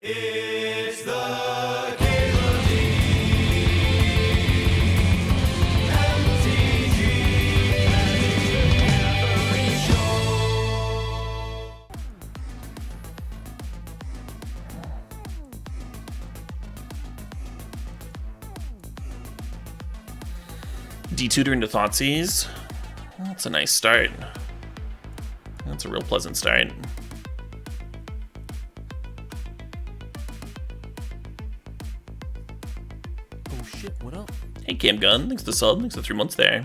It's the CalebDMTG show. D2 into Thoughtseize. That's a nice start. That's a real pleasant start. Oh shit, what up? Hey Cam Gun, thanks for the sub, thanks for 3 months there.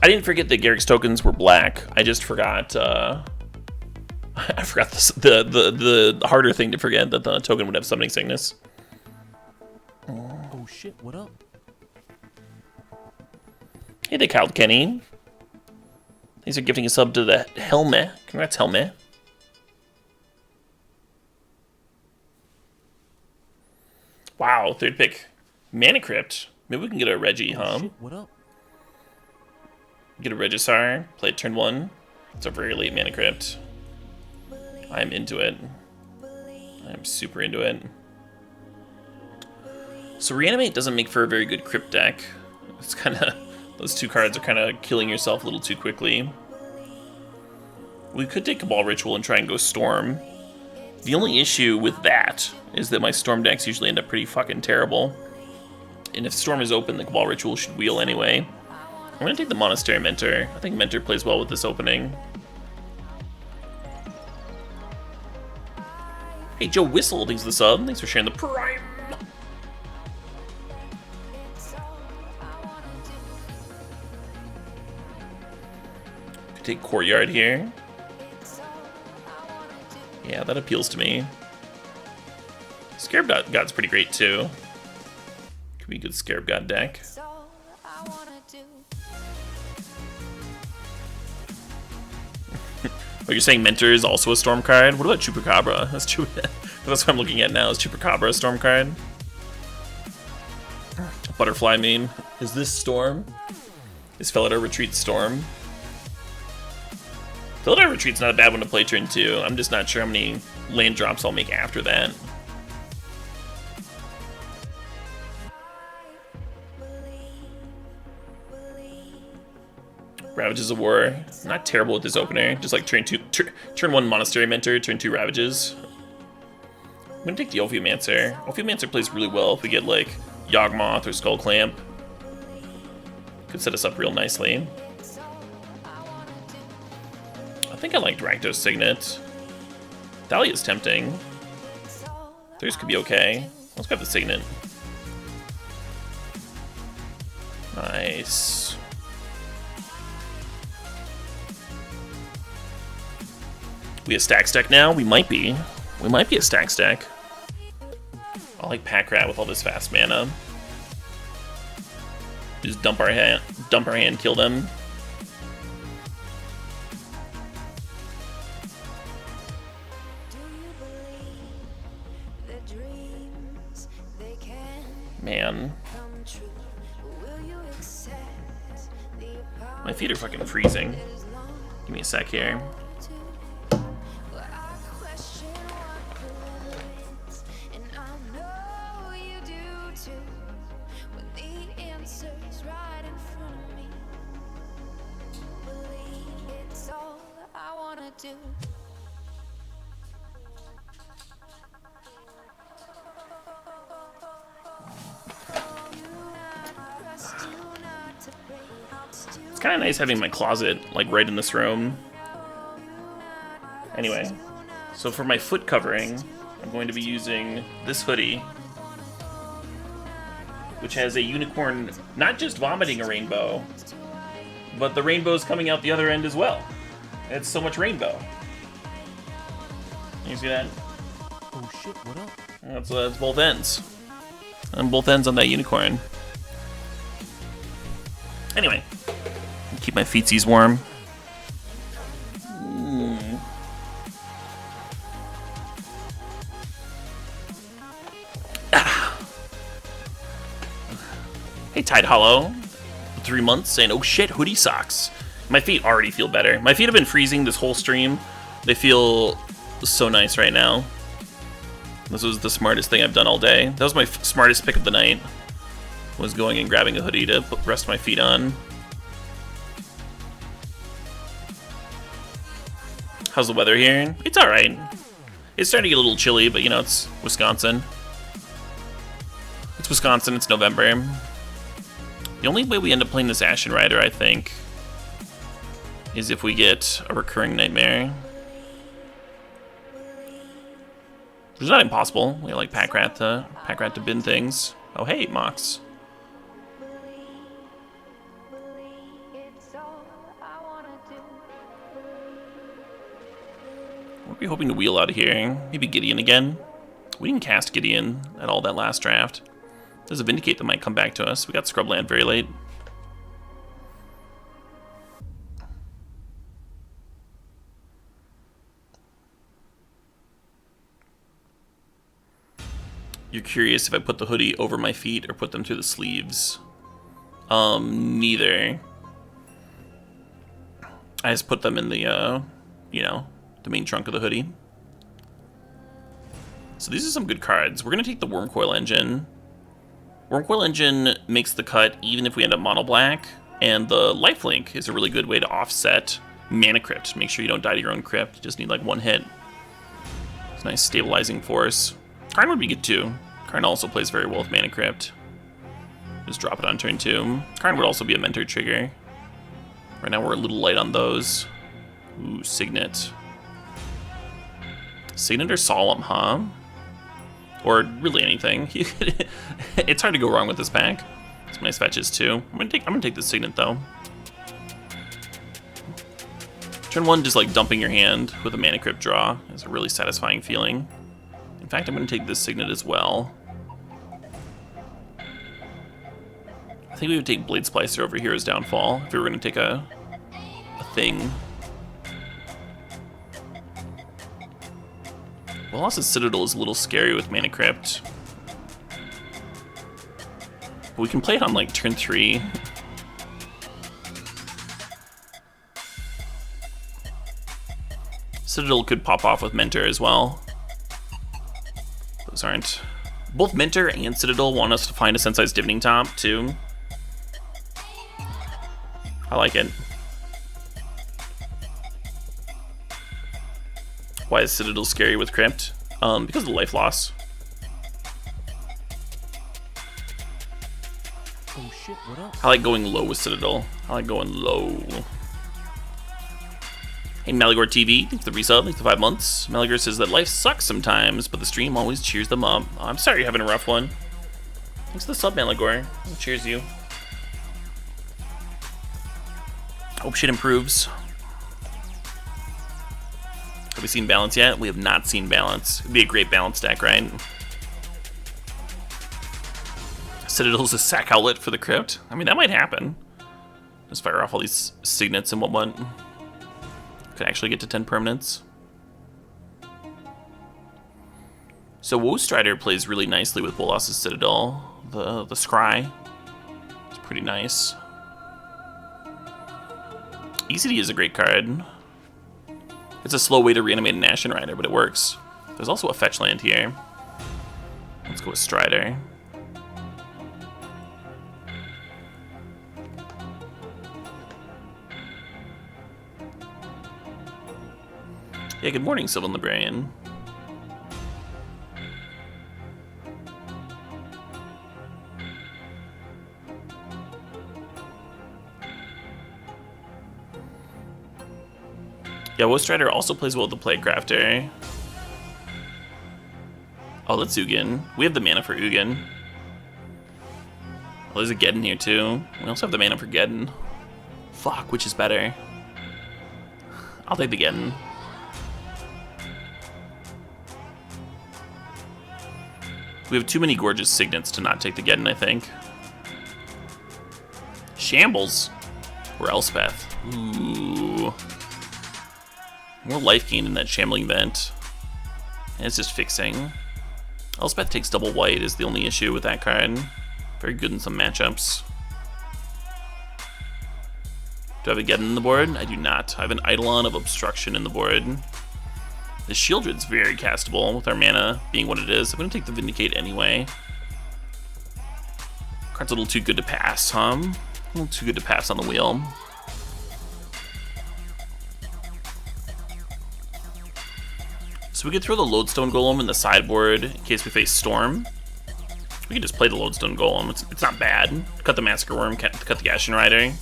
I didn't forget that Garrick's tokens were black. I just forgot I forgot the harder thing to forget, that the token would have summoning sickness. Oh shit, what up? Hey there, Kyle Kenny. Thanks for gifting a sub to the Helmet. Congrats, Helmet. Wow, third pick. Mana Crypt. Maybe we can get a Reggie, huh? Shit, what up? Get a Regisar, play it turn 1. It's a very late Mana Crypt. I'm into it. I'm super into it. So Reanimate doesn't make for a very good Crypt deck. It's kind of... Those two cards are kind of killing yourself a little too quickly. We could take Cabal Ritual and try and go Storm. The only issue with that is that my Storm decks usually end up pretty fucking terrible. And if Storm is open, the Cabal Ritual should wheel anyway. I'm going to take the Monastery Mentor. I think Mentor plays well with this opening. Hey, Joe Whistle, thanks for the sub. Thanks for sharing the Prime. Could take Courtyard here. Yeah, that appeals to me. Scarab God's pretty great too. Could be a good Scarab God deck. Oh, you're saying Mentor is also a Storm card? What about Chupacabra? That's true. That's what I'm looking at now. Is Chupacabra a Storm card? Butterfly meme. Is this Storm? Is Felidar Retreat Storm? Felidar Retreat's not a bad one to play turn 2. I'm just not sure how many land drops I'll make after that. Ravages of War, not terrible with this opener. Just like turn 1 Monastery Mentor, turn 2 Ravages. I'm gonna take the Ophiomancer. Ophiomancer plays really well if we get like Yawgmoth or Skull Clamp. Could set us up real nicely. I think I liked Rakdos Signet. Dahlia's tempting. Theirs could be okay. Let's grab the Signet. Nice. We a Stax deck now? We might be. We might be a Stax deck. I like Pack Rat with all this fast mana. Just dump our hand, kill them. Man. My feet are fucking freezing. Give me a sec here. It's kind of nice having my closet like right in this room. Anyway, so for my foot covering, I'm going to be using this hoodie, which has a unicorn not just vomiting a rainbow, but the rainbow's coming out the other end as well. It's so much rainbow. You see that? Oh shit, what up? That's both ends. On both ends on that unicorn. Anyway, keep my feetsies warm. Hey, Tide Hollow. 3 months saying, oh shit, hoodie socks. My feet already feel better. My feet have been freezing this whole stream. They feel so nice right now. This was the smartest thing I've done all day. That was my smartest pick of the night. Was going and grabbing a hoodie to rest my feet on. How's the weather here? It's alright. It's starting to get a little chilly, but you know, it's Wisconsin. It's Wisconsin, it's November. The only way we end up playing this Ashen Rider, I think, is if we get a recurring nightmare. Which is not impossible. We like Pack Rat to bin things. Oh hey, Mox. What are we hoping to wheel out of here? Maybe Gideon again? We didn't cast Gideon at all that last draft. There's a Vindicate that might come back to us. We got Scrubland very late. You're curious if I put the hoodie over my feet or put them through the sleeves. Neither. I just put them in the, you know, the main trunk of the hoodie. So these are some good cards. We're going to take the Wormcoil Engine. Wormcoil Engine makes the cut even if we end up mono black. And the Lifelink is a really good way to offset Mana Crypt. Make sure you don't die to your own crypt. You just need like one hit. It's a nice stabilizing force. Karn would be good too. Karn also plays very well with Mana Crypt. Just drop it on turn 2. Karn would also be a mentor trigger. Right now we're a little light on those. Ooh, Signet. Signet or Solemn, huh? Or really anything. It's hard to go wrong with this pack. Some nice fetches too. I'm gonna take the Signet though. Turn 1, just like dumping your hand with a Mana Crypt draw is a really satisfying feeling. In fact, I'm gonna take this Signet as well. I think we would take Blade Splicer over here as Downfall if we were gonna take a thing. Wallace's Citadel is a little scary with Mana Crypt. But we can play it on like turn 3. Citadel could pop off with Mentor as well. Those aren't... Both Mentor and Citadel want us to find a Sensei's Divining Top too. I like it. Why is Citadel scary with Crypt? Because of the life loss. Oh shit, what up? I like going low with Citadel. I like going low. Hey, Maligore TV, thanks for the resub, thanks for 5 months. Maligore says that life sucks sometimes, but the stream always cheers them up. Oh, I'm sorry you're having a rough one. Thanks for the sub, Maligore. Cheers you. Hope shit improves. Have we seen Balance yet? We have not seen Balance. It'd be a great Balance deck, right? Citadel's a sack outlet for the Crypt. I mean, that might happen. Just fire off all these Signets and what. Could actually get to 10 permanents. So Woe Strider plays really nicely with Bolas's Citadel. The Scry. It's pretty nice. ECD is a great card. It's a slow way to reanimate an Ashen Rider, but it works. There's also a fetch land here. Let's go with Strider. Yeah, good morning, Sylvan Librarian. Yeah, Woe Strider also plays well with the Plague Crafter. Oh, that's Ugin. We have the mana for Ugin. Oh, there's a Geddon here too. We also have the mana for Geddon. Fuck, which is better? I'll take the Geddon. We have too many gorgeous Signets to not take the Geddon, I think. Shambles. Or Elspeth. Ooh. More life gain in that Shambling Vent. And it's just fixing. Elspeth takes double white is the only issue with that card. Very good in some matchups. Do I have a Geddon in the board? I do not. I have an Eidolon of Obstruction in the board. The Shieldred's very castable with our mana being what it is. I'm going to take the Vindicate anyway. Card's a little too good to pass, huh? A little too good to pass on the wheel. So we could throw the Lodestone Golem in the sideboard in case we face Storm. We could just play the Lodestone Golem. It's not bad. Cut the Massacre Worm, cut the Ashen Rider.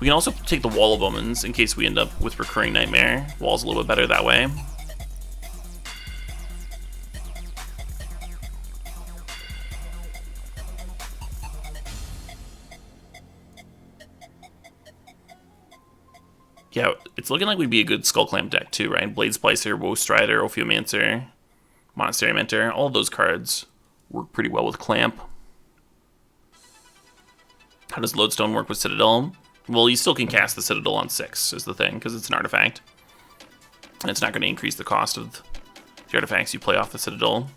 We can also take the Wall of Omens in case we end up with Recurring Nightmare. Wall's a little bit better that way. Yeah, it's looking like we'd be a good Skull Clamp deck too, right? Blade Splicer, Woe Strider, Ophiomancer, Monastery Mentor, all of those cards work pretty well with Clamp. How does Lodestone work with Citadel? Well, you still can cast the Citadel on 6, is the thing, because it's an artifact. And it's not going to increase the cost of the artifacts you play off the Citadel.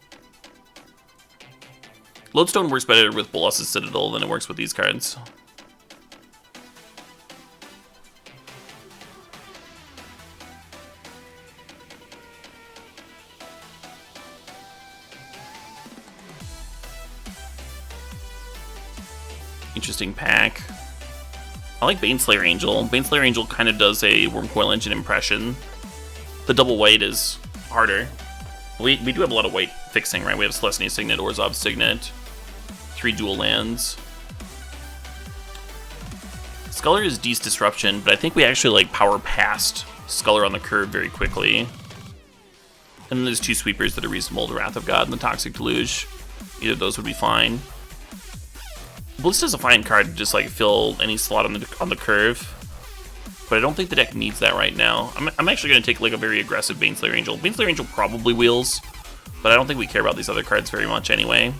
Lodestone works better with Bolas' Citadel than it works with these cards. Interesting pack. I like Baneslayer Angel. Baneslayer Angel kind of does a Wormcoil Engine impression. The double white is harder. We do have a lot of white fixing, right? We have Celestia Signet, Orzhov Signet, 3 dual lands. Sculler is Deast Disruption, but I think we actually like power past Sculler on the curve very quickly. And then there's 2 sweepers that are reasonable, the Wrath of God and the Toxic Deluge. Either of those would be fine. Ballista's a fine card to just like fill any slot on the curve, but I don't think the deck needs that right now. I'm actually going to take like a very aggressive Baneslayer Angel. Baneslayer Angel probably wheels, but I don't think we care about these other cards very much anyway.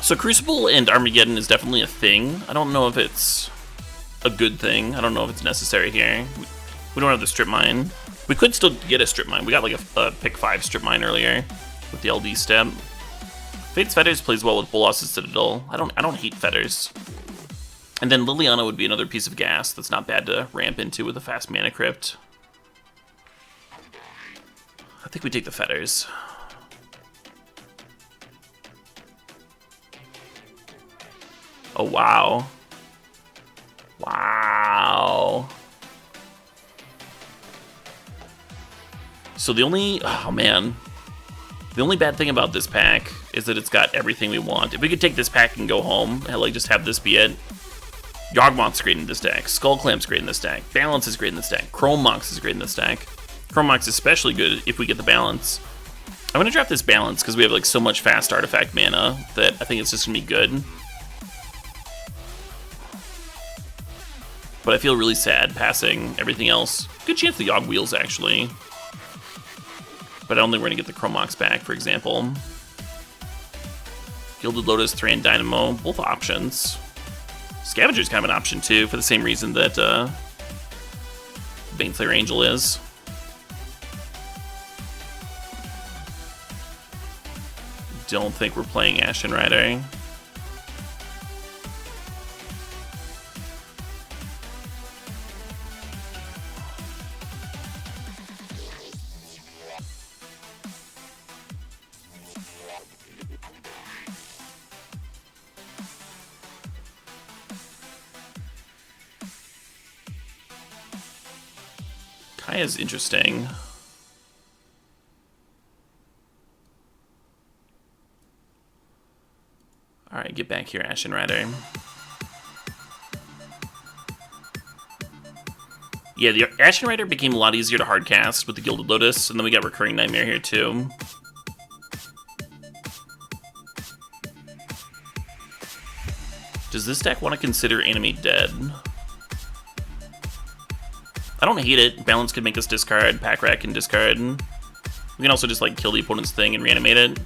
So Crucible and Armageddon is definitely a thing. I don't know if it's a good thing. I don't know if it's necessary here. We don't have the Strip Mine. We could still get a Strip Mine. We got like a pick 5 Strip Mine earlier with the LD step. Fate's Fetters plays well with Bolas' Citadel. I don't hate Fetters. And then Liliana would be another piece of gas that's not bad to ramp into with a fast Mana Crypt. I think we take the Fetters. Oh, wow. Wow. So the only... Oh, man. The only bad thing about this pack is that it's got everything we want. If we could take this pack and go home, and like just have this be it. Yawgmoth's great in this deck. Skull Clamp's great in this deck. Balance is great in this deck. Chrome Mox is great in this deck. Chrome Mox is especially good if we get the Balance. I'm going to draft this Balance because we have like so much fast artifact mana that I think it's just going to be good. But I feel really sad passing everything else. Good chance the Yogg wheels, actually. But I don't think we're going to get the Chrome Mox back, for example. Gilded Lotus, Thran Dynamo, both options. Scavenger's kind of an option, too, for the same reason that Baneslayer Angel is. Don't think we're playing Ashen Rider. Kaya's interesting. Alright, get back here, Ashen Rider. Yeah, the Ashen Rider became a lot easier to hardcast with the Gilded Lotus, and then we got Recurring Nightmare here too. Does this deck want to consider Animate Dead? I don't hate it. Balance could make us discard, Pack Rat can discard. We can also just like kill the opponent's thing and reanimate it.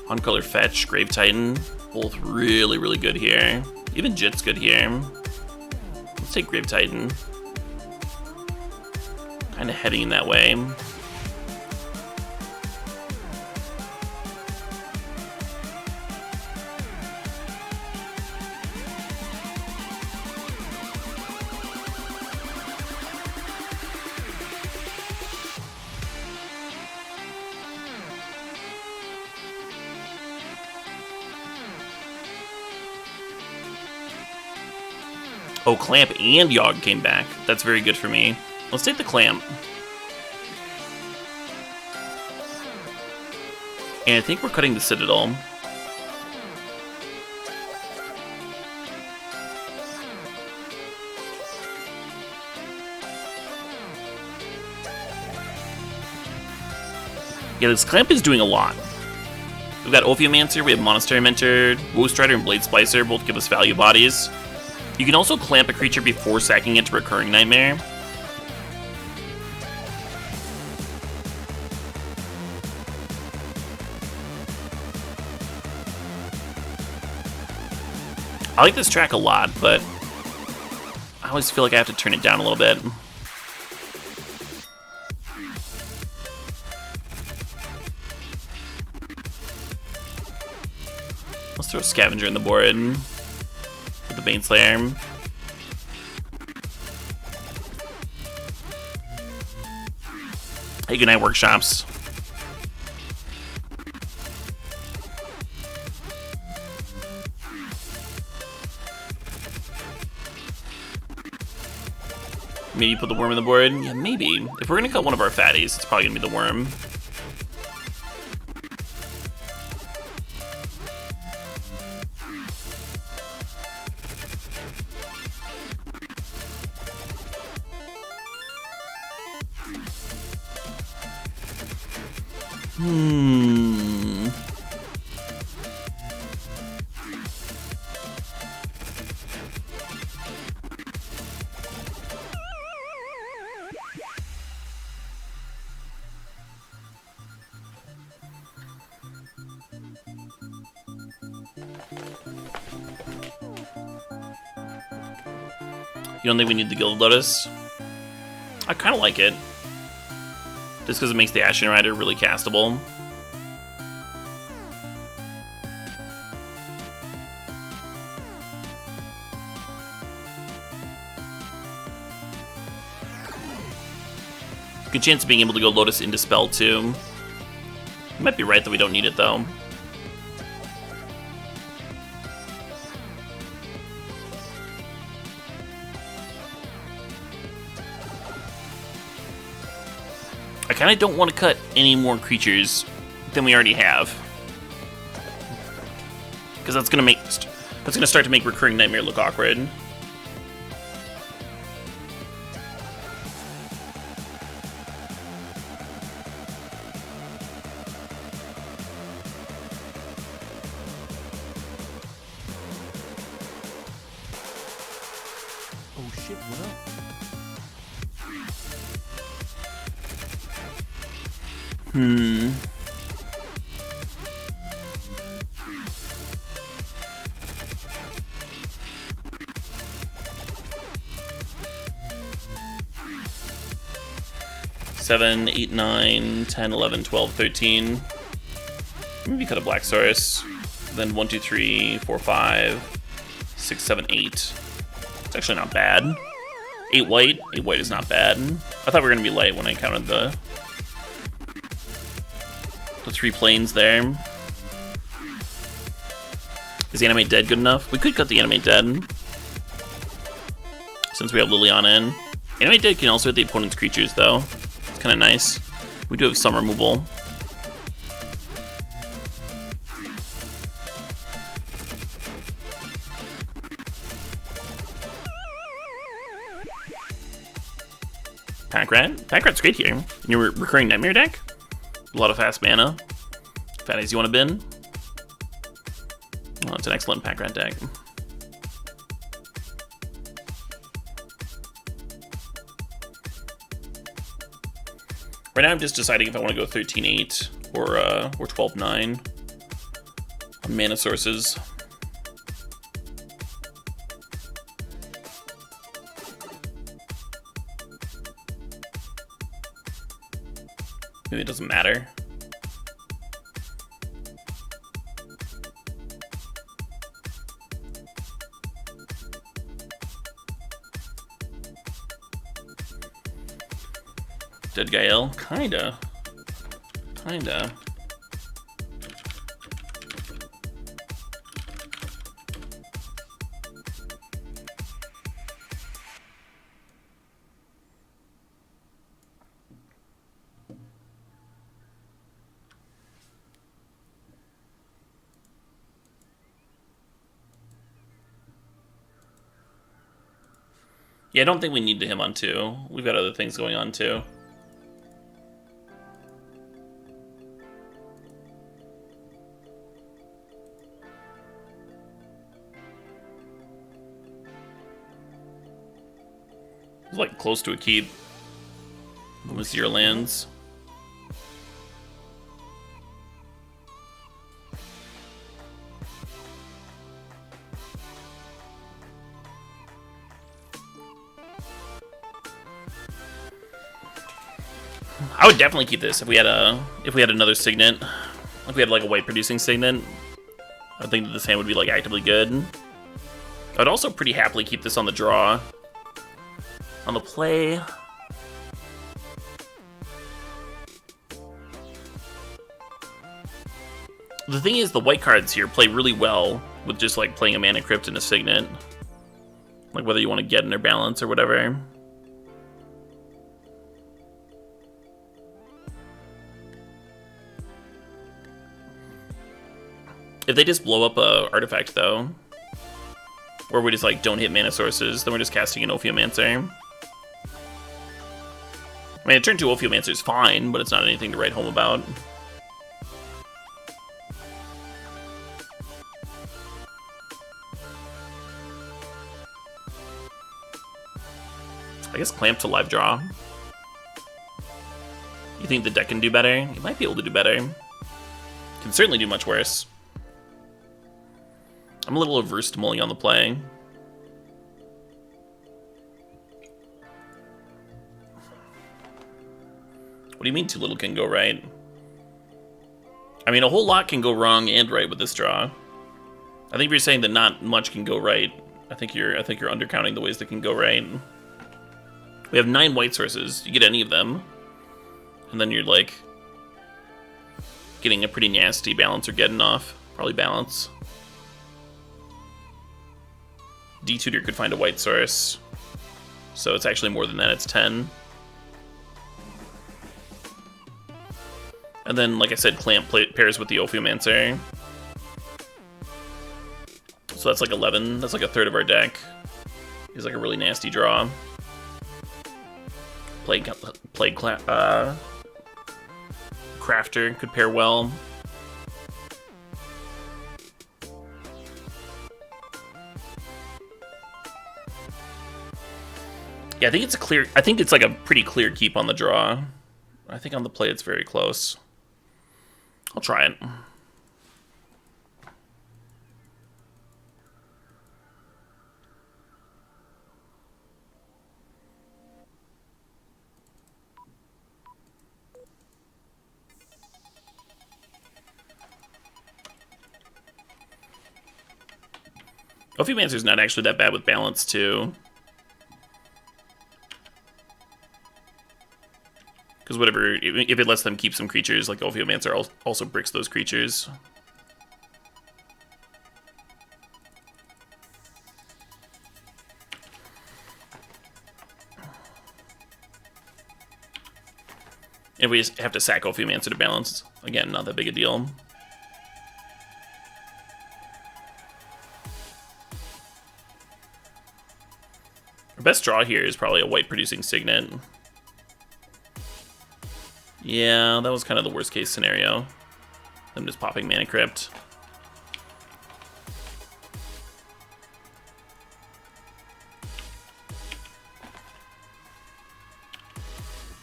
On color fetch, Grave Titan, both really, really good here. Even Jit's good here. Let's take Grave Titan. Kind of heading that way. Oh, Clamp and Yogg came back. That's very good for me. Let's take the Clamp. And I think we're cutting the Citadel. Yeah, this Clamp is doing a lot. We've got Ophiomancer, we have Monastery Mentor, Woestrider, and Blade Splicer both give us value bodies. You can also clamp a creature before sacking it to Recurring Nightmare. I like this track a lot, but I always feel like I have to turn it down a little bit. Let's throw a Scavenger in the board. The Baneslayer. Hey, good night, Workshops. Maybe put the Worm in the board? Yeah, maybe. If we're gonna cut one of our fatties, it's probably gonna be the Worm. You don't think we need the Gilded Lotus? I kind of like it. Just because it makes the Ashen Rider really castable. Good chance of being able to go Lotus into Spell too. You might be right that we don't need it though. I kind of don't want to cut any more creatures than we already have, because that's gonna start to make Recurring Nightmare look awkward. Oh shit, what up? 7, 8, 9, 10, 11, 12, 13. Maybe cut a Black Saurus. Then 1, 2, 3, 4, 5, 6, 7, 8. It's actually not bad. 8 white. 8 white is not bad. I thought we were going to be light when I counted the 3 planes there. Is the Animate Dead good enough? We could cut the Animate Dead, since we have Liliana in. Animate Dead can also hit the opponent's creatures, though. It's kind of nice. We do have some removal. Packrat? Packrat's great here. In your Recurring Nightmare deck? A lot of fast mana. Fatties you want to bin? Oh, it's an excellent Packrat deck. Right now I'm just deciding if I want to go 13-8 or 12-9. mana sources. Maybe it doesn't matter. Dead Gael? Kinda. Kinda. Yeah, I don't think we need to him on 2. We've got other things going on too. It's like close to a keep. With 0 lands. I would definitely keep this if we had another signet. If we had like a white producing signet. I think that this hand would be like actively good. I'd also pretty happily keep this on the draw. On the play. The thing is, the white cards here play really well with just like playing a mana crypt and a signet. Like whether you want to get in their balance or whatever. If they just blow up a artifact though, or we just like don't hit mana sources, then we're just casting an Ophiomancer. I mean, a turn 2 Ophiomancer is fine, but it's not anything to write home about. I guess Clamp to live draw. You think the deck can do better? It might be able to do better. Can certainly do much worse. I'm a little averse to mulling on the play. What do you mean too little can go right? I mean, a whole lot can go wrong and right with this draw. I think if you're saying that not much can go right, I think you're undercounting the ways that can go right. We have 9 white sources. You get any of them, and then you're like getting a pretty nasty balance or getting off. Probably balance. D-Tutor could find a white source, so it's actually more than that. It's 10. And then, like I said, Clamp pairs with the Ophiomancer. So that's like 11. That's like a third of our deck. He's like a really nasty draw. Crafter could pair well. Yeah, I think it's like a pretty clear keep on the draw. I think on the play it's very close. I'll try it. Ophiomancer's not actually that bad with balance, too. Because whatever, if it lets them keep some creatures, like Ophiomancer also bricks those creatures. If we just have to sack Ophiomancer to balance, again, not that big a deal. Our best draw here is probably a white producing signet. Yeah, that was kind of the worst case scenario. Them just popping Mana Crypt.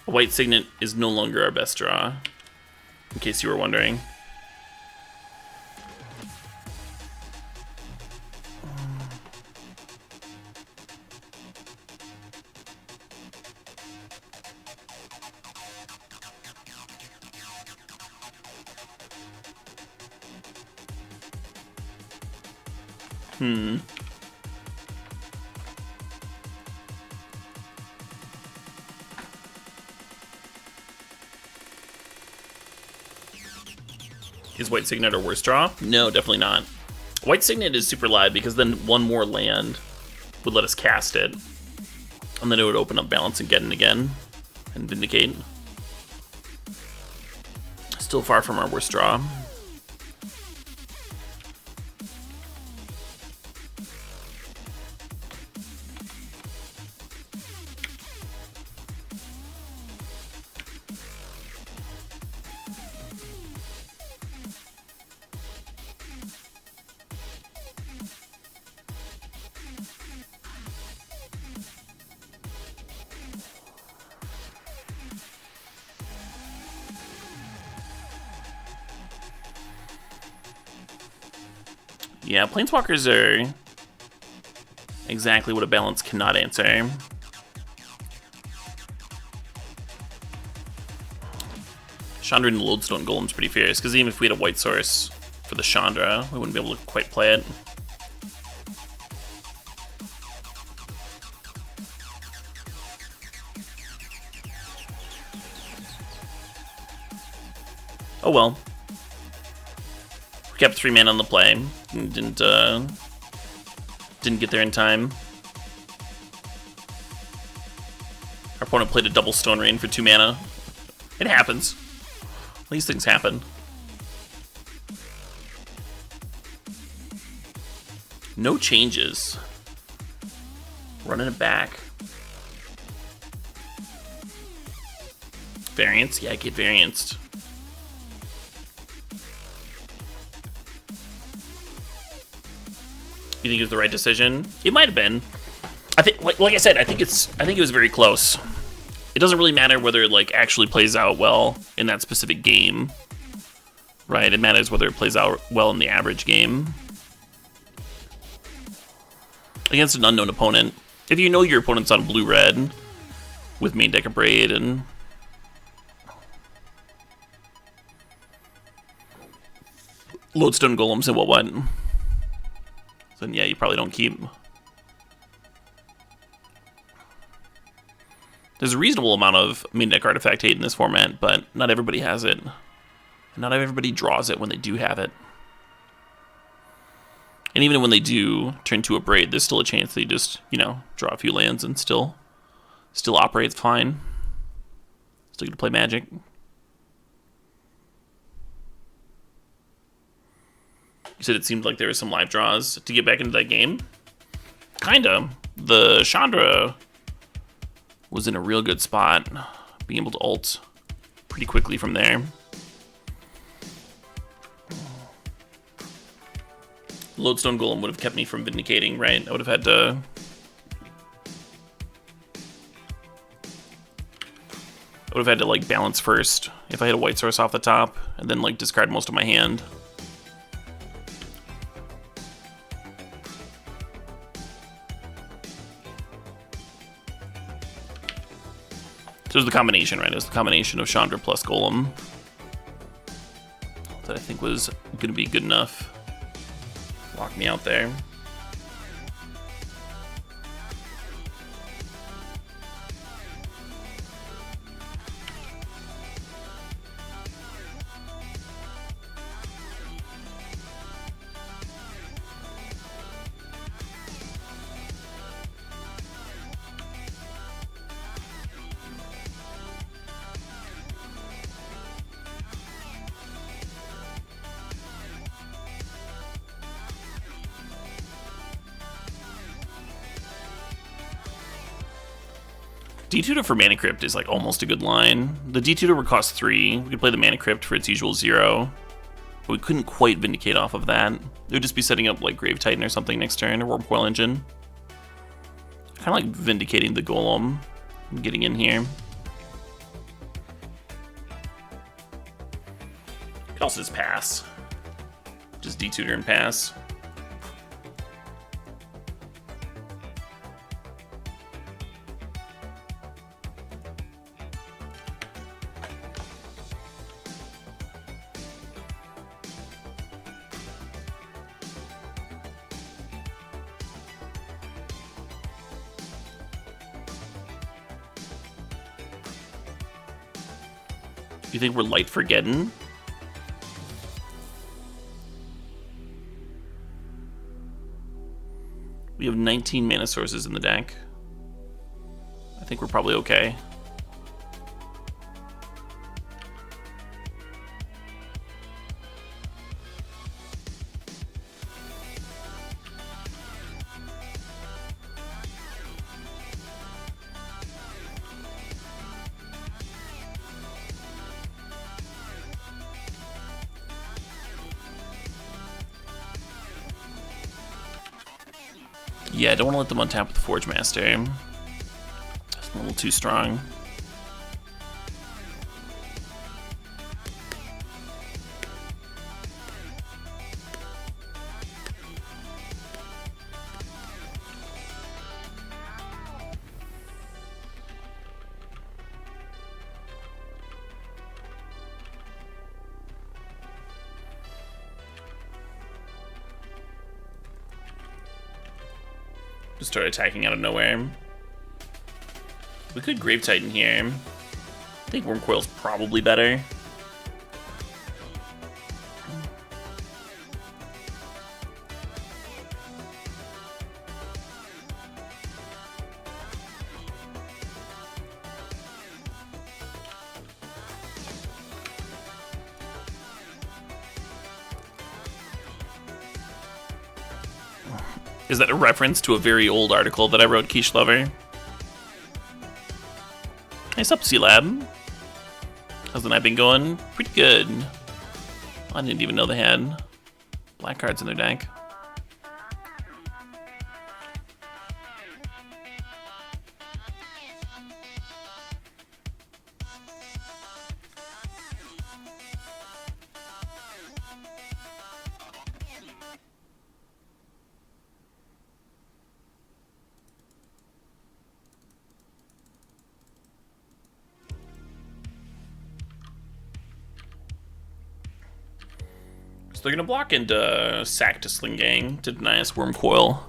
A white signet is no longer our best draw, in case you were wondering. Is White Signet our worst draw? No, definitely not. White Signet is super live because then one more land would let us cast it. And then it would open up Balance and Get in again. And Vindicate. Still far from our worst draw. Yeah, Planeswalkers are exactly what a Balance cannot answer. Chandra and Lodestone Golem's pretty fierce, because even if we had a white source for the Chandra, we wouldn't be able to quite play it. Oh well. We kept 3 mana on the play. Didn't get there in time. Our opponent played a double Stone Rain for 2 mana. It happens. These things happen. No changes. Running it back. Variance? Yeah, get varianced. You think it was the right decision? It might have been. I think, like I said, I think it was very close. It doesn't really matter whether it like actually plays out well in that specific game, right? It matters whether it plays out well in the average game against an unknown opponent. If you know your opponent's on blue-red with main deck of Braid and Lodestone Golems and what, then yeah, you probably don't keep. There's a reasonable amount of main deck artifact hate in this format, but not everybody has it. Not everybody draws it when they do have it. And even when they do turn to a Braid, there's still a chance they just, draw a few lands and still operates fine. Still get to play Magic. You said it seemed like there were some live draws to get back into that game. Kinda. The Chandra was in a real good spot, being able to ult pretty quickly from there. Lodestone Golem would have kept me from vindicating, right? I would have had to like balance first if I had a white source off the top, and then like discard most of my hand. So it was the combination, right? It was the combination of Chandra plus Golem that I think was going to be good enough. Lock me out there. D-Tutor for Mana Crypt is like almost a good line. The D-Tutor would cost 3. We could play the Mana Crypt for its usual 0. But we couldn't quite Vindicate off of that. It would just be setting up like Grave Titan or something next turn, or Wormcoil Engine. Kind of like Vindicating the Golem and getting in here. Could also just pass. Just D-Tutor and pass. You think we're light for Geddon? We have 19 mana sources in the deck. I think we're probably okay. Yeah, I don't want to let them untap with the Forge Master. That's a little too strong. Just start attacking out of nowhere. We could Grave Titan here. I think Wormcoil's probably better. Is that a reference to a very old article that I wrote, Quiche Lover? Nice up, C-Lab. How's the night been going? Pretty good. I didn't even know they had black cards in their deck. So they're gonna block into Sack to Sling Gang to deny us Wormcoil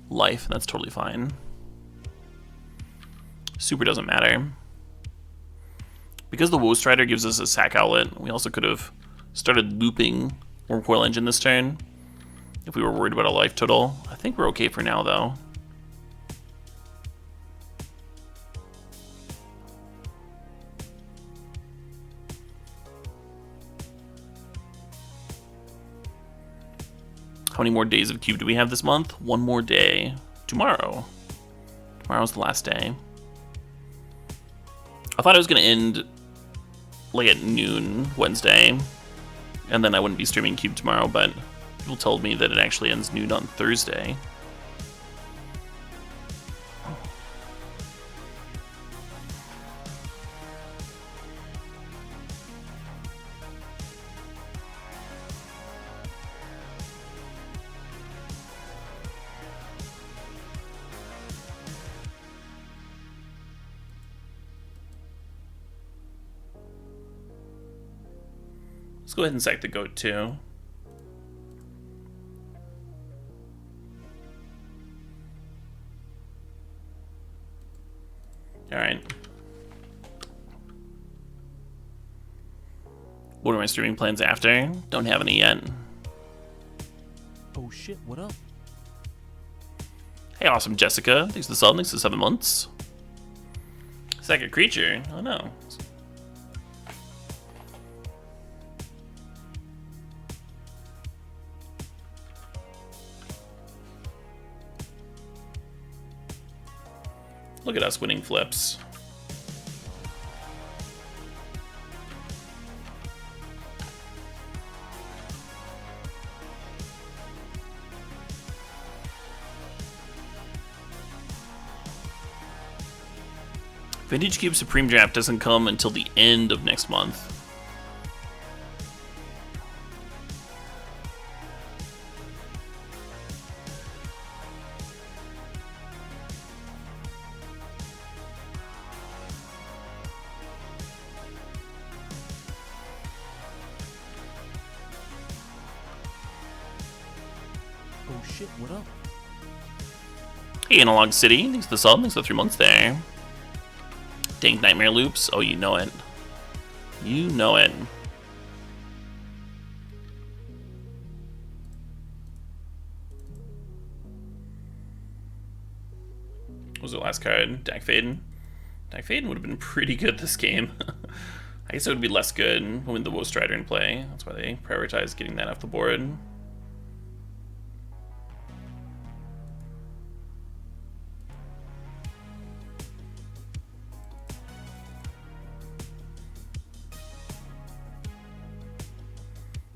life, and that's totally fine. Super doesn't matter. Because the Woe Strider gives us a Sack Outlet, we also could have started looping Wormcoil Engine this turn if we were worried about a life total. I think we're okay for now, though. How many more days of Cube do we have this month? One more day. Tomorrow. Tomorrow's the last day. I thought it was going to end like at noon Wednesday, and then I wouldn't be streaming Cube tomorrow, but people told me that it actually ends noon on Thursday. Let's go ahead and sack the goat too. Alright. What are my streaming plans after? Don't have any yet. Oh shit, what up? Hey, awesome Jessica. Thanks for the sub. Thanks for 7 months. Sack a creature? Oh no. Look at us winning flips. Vintage Cube Supreme Draft doesn't come until the end of next month. Oh shit, what up? Hey, Analog City. Thanks for the sub. Thanks for the 3 months there. Dank Nightmare Loops. Oh, you know it. You know it. What was the last card? Dak Faden. Dak Faden would have been pretty good this game. I guess it would be less good when the Woe Strider in play. That's why they prioritize getting that off the board.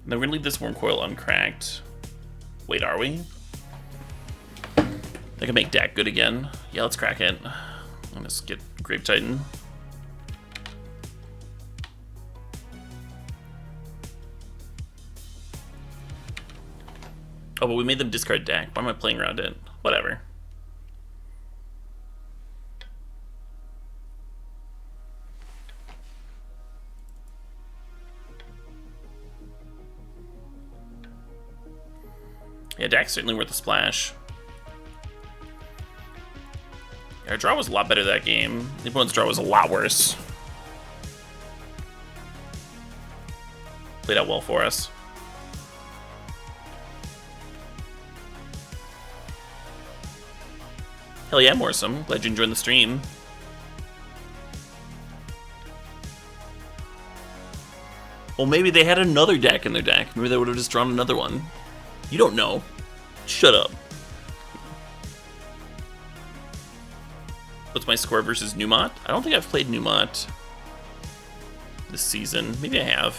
Then we're gonna leave this Worm Coil uncracked. Wait, are we? They can make Dak good again. Yeah, let's crack it. Let's get Grave Titan. Oh, but we made them discard Dak. Why am I playing around it? Whatever. Yeah, Dak's certainly worth a splash. Our draw was a lot better that game. The opponent's draw was a lot worse. Played out well for us. Hell yeah, Morsum. Glad you enjoyed the stream. Well, maybe they had another deck in their deck. Maybe they would have just drawn another one. You don't know. Shut up. What's my score versus Numot? I don't think I've played Numot this season. Maybe I have.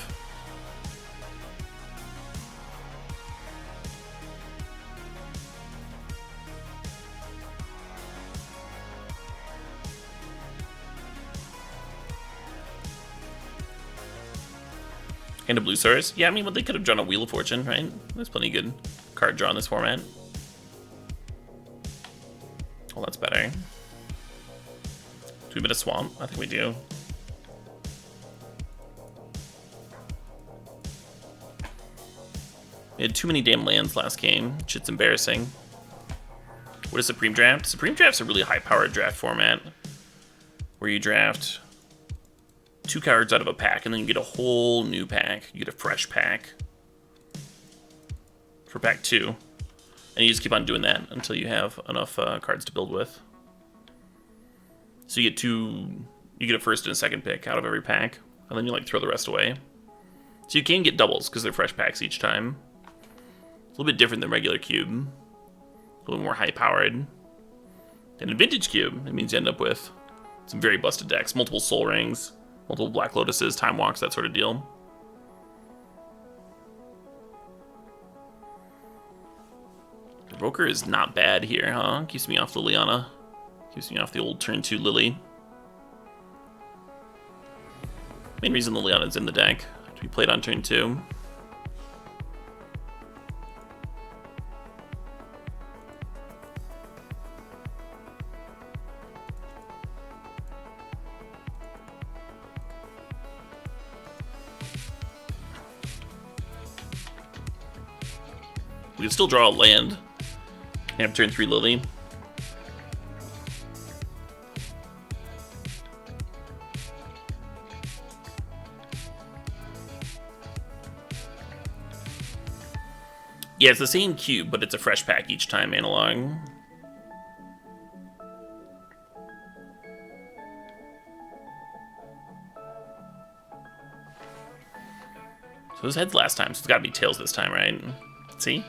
And a Blue Source. Yeah, I mean, but they could have drawn a Wheel of Fortune, right? There's plenty of good card draw in this format. Well, that's better. Do we bit of Swamp? I think we do. We had too many damn lands last game. Shit's embarrassing. What is Supreme Draft? Supreme Draft's a really high-powered draft format where you draft 2 cards out of a pack, and then you get a whole new pack. You get a fresh pack for pack 2. And you just keep on doing that until you have enough cards to build with. So you get a first and a second pick out of every pack, and then you like throw the rest away. So you can get doubles because they're fresh packs each time. It's a little bit different than regular Cube. A little more high-powered. And in Vintage Cube, it means you end up with some very busted decks. Multiple Soul Rings, multiple Black Lotuses, Time Walks, that sort of deal. The Roker is not bad here, huh? Keeps me off Liliana. Keeps me off the old turn 2 Lily. Main reason Liliana's in the deck to be played on turn 2. We can still draw a land and have turn 3 Lily. Yeah, it's the same cube, but it's a fresh pack each time analog. So it was heads last time, so it's gotta be tails this time, right? See?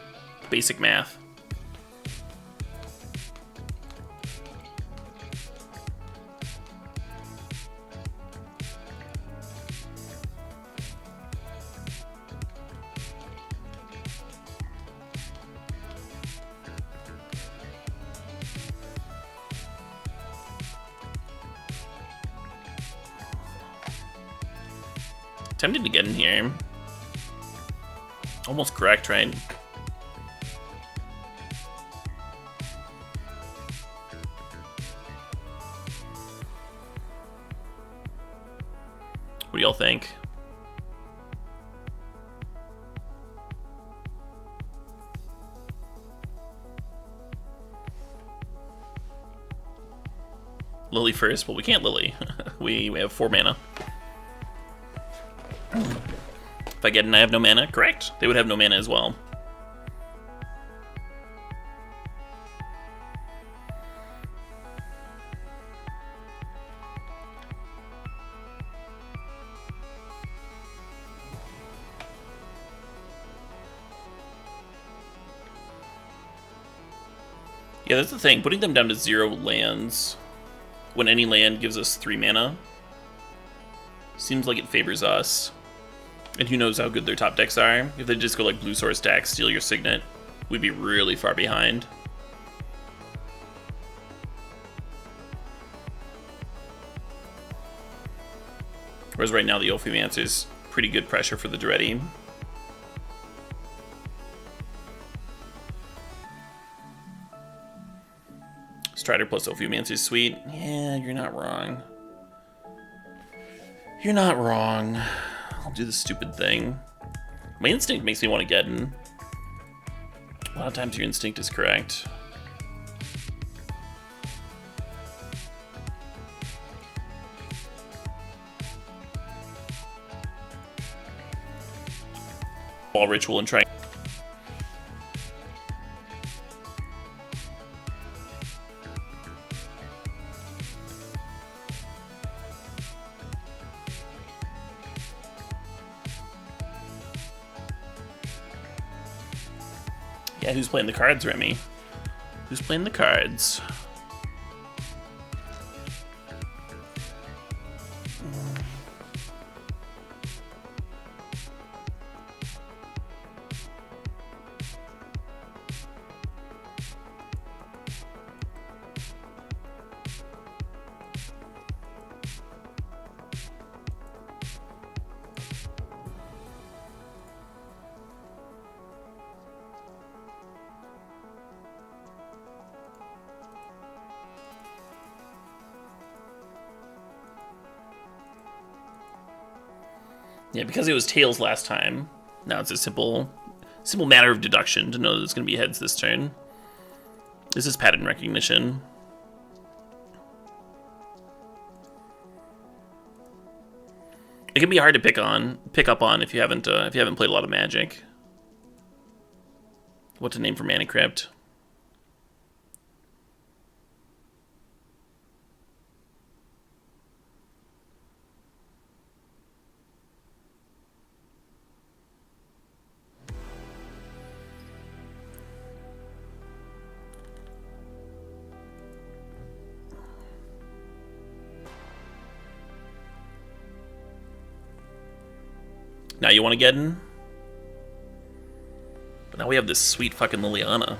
Basic math. Tempted to get in here. Almost correct, right? What do y'all think? Lily first? Well, we can't Lily. we have 4 mana. If I get in, I have no mana. Correct. They would have no mana as well. Yeah, that's the thing. Putting them down to 0 lands when any land gives us 3 mana seems like it favors us. And who knows how good their top decks are. If they just go like blue source deck, steal your signet, we'd be really far behind. Whereas right now the Ophimancer is pretty good pressure for the Duretti. Strider plus Ophimancer is sweet. Yeah, you're not wrong. You're not wrong. I'll do the stupid thing. My instinct makes me want to get in. A lot of times your instinct is correct. Ball ritual and try. Yeah, who's playing the cards, Remy? Who's playing the cards? Yeah, because it was tails last time, now it's a simple matter of deduction to know that it's going to be heads this turn. This is pattern recognition. It can be hard to pick up on if you haven't played a lot of Magic. What to name for Mana Crypt? Now you want to get in? But now we have this sweet fucking Liliana.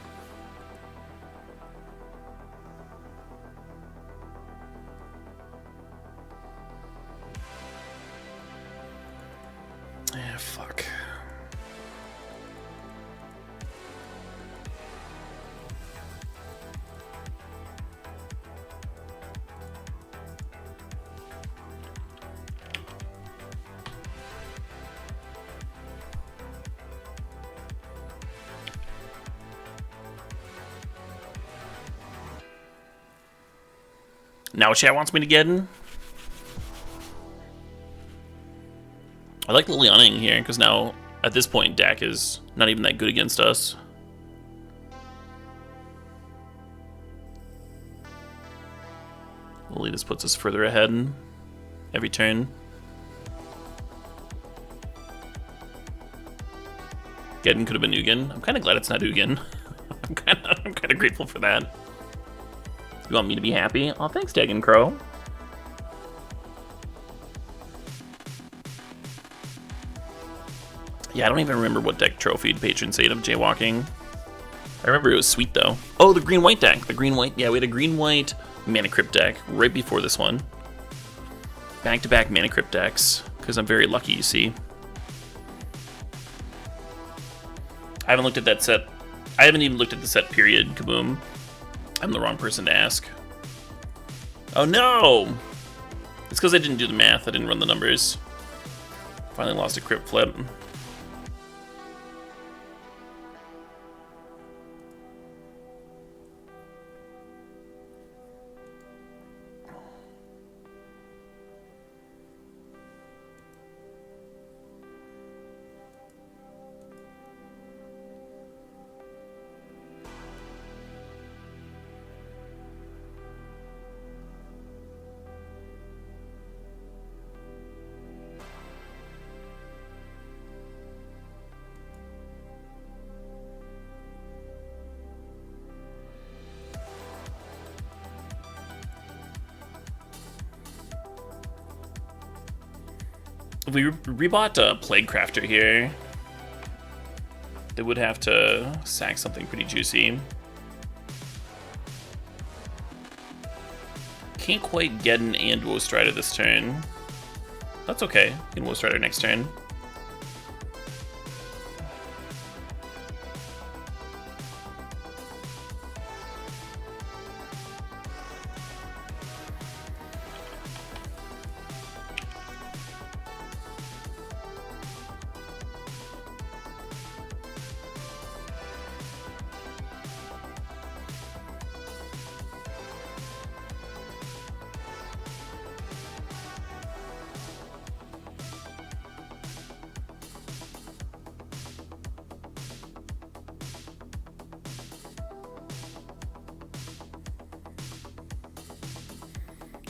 Yeah, fuck. Now chat wants me to get in. I like Lilianaing here, because now, at this point, Dak is not even that good against us. Lily just puts us further ahead every turn. Gedden could have been Ugin. I'm kind of glad it's not Ugin. I'm kind of grateful for that. You want me to be happy? Oh, thanks, Dagon Crow. Yeah, I don't even remember what deck trophied Patron Saint of Jaywalking. I remember it was sweet, though. Oh, the green-white deck. The green-white... Yeah, we had a green-white Mana Crypt deck right before this one. Back-to-back Mana Crypt decks, because I'm very lucky, you see. I haven't looked at that set. I haven't even looked at the set, period, Kaboom. I'm the wrong person to ask. Oh no! It's because I didn't do the math, I didn't run the numbers. Finally lost a crypt flip. If we rebought a Plague Crafter here, they would have to sack something pretty juicy. Can't quite get an and Woe Strider this turn. That's okay. We can Woe Strider next turn.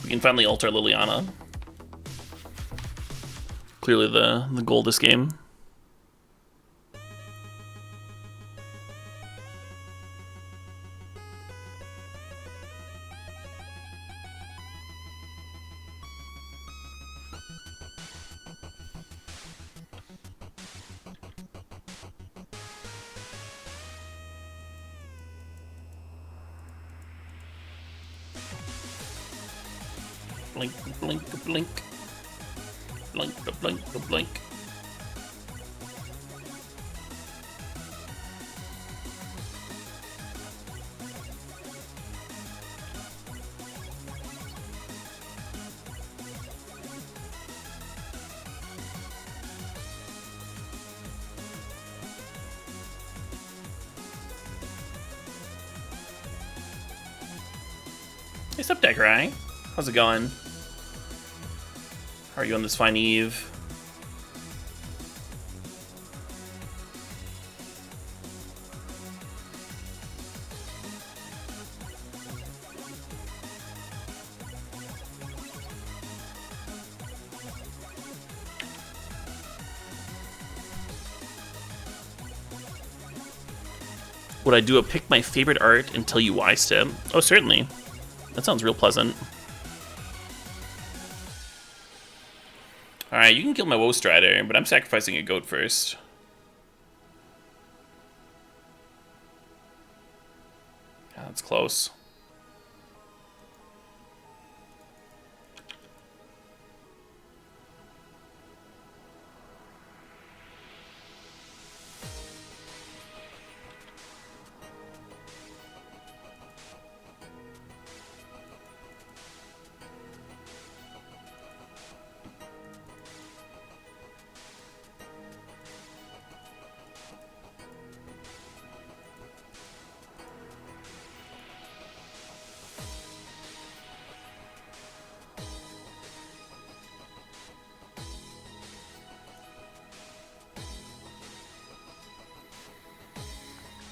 We can finally alter Liliana. Clearly the goal of this game. Blink, blink, blink. Blink, blink, blink. Hey, sup, Deckrai? How's it going? How are you on this fine eve? Would I do a pick my favorite art and tell you why step? Oh, certainly. That sounds real pleasant. Alright, you can kill my Woe Strider, but I'm sacrificing a goat first. Yeah, that's close.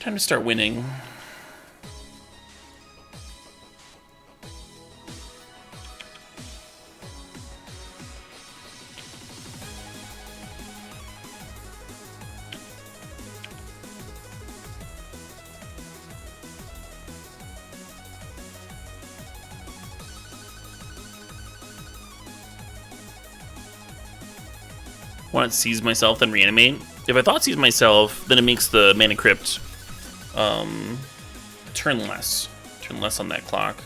Time to start winning. Want to seize myself, then reanimate? If I thought seize myself, then it makes the mana crypt turn less on that clock.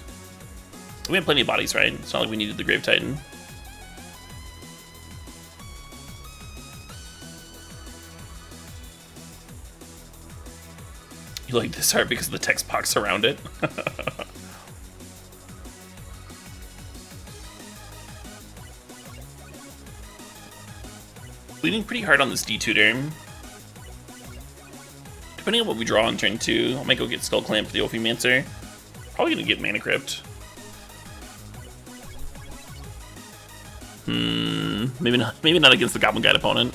We have plenty of bodies, right? It's not like we needed the Grave Titan. You like this art because of the text box around it? Bleeding pretty hard on this D-Tutor. Depending on what we draw on turn 2, I might go get Skull Clamp for the Ophimancer. Probably gonna get Mana Crypt. Maybe not against the Goblin Guide opponent.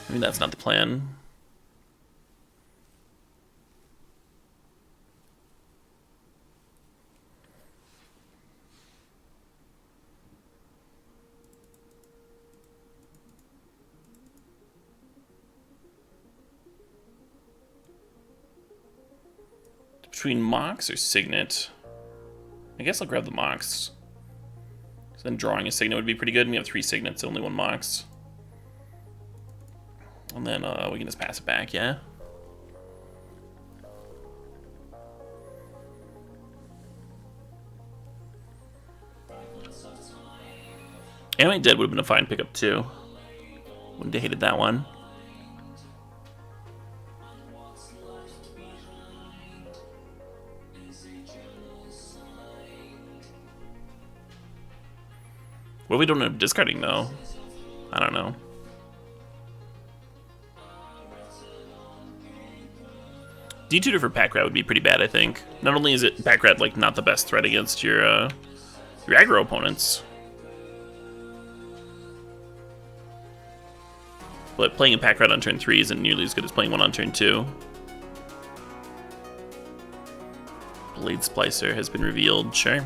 Maybe that's not the plan. Between Mox or Signet? I guess I'll grab the Mox. So then drawing a Signet would be pretty good. We have 3 Signets, only 1 Mox. And then we can just pass it back, yeah? Anyway, Dead would have been a fine pickup too. Wouldn't have hated that one. What if we don't end up discarding though? I don't know. D-tutor for pack rat would be pretty bad, I think. Not only is it pack rat like not the best threat against your aggro opponents, but playing a pack rat on turn 3 isn't nearly as good as playing one on turn 2. Blade Splicer has been revealed, sure.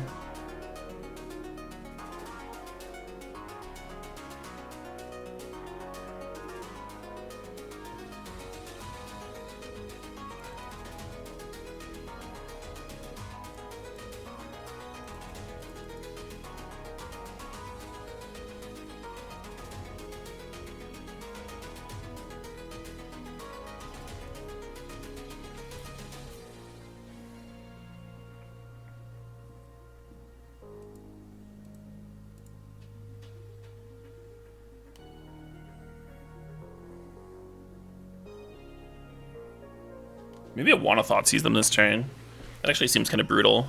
Maybe a Wannathought sees them this turn. That actually seems kind of brutal.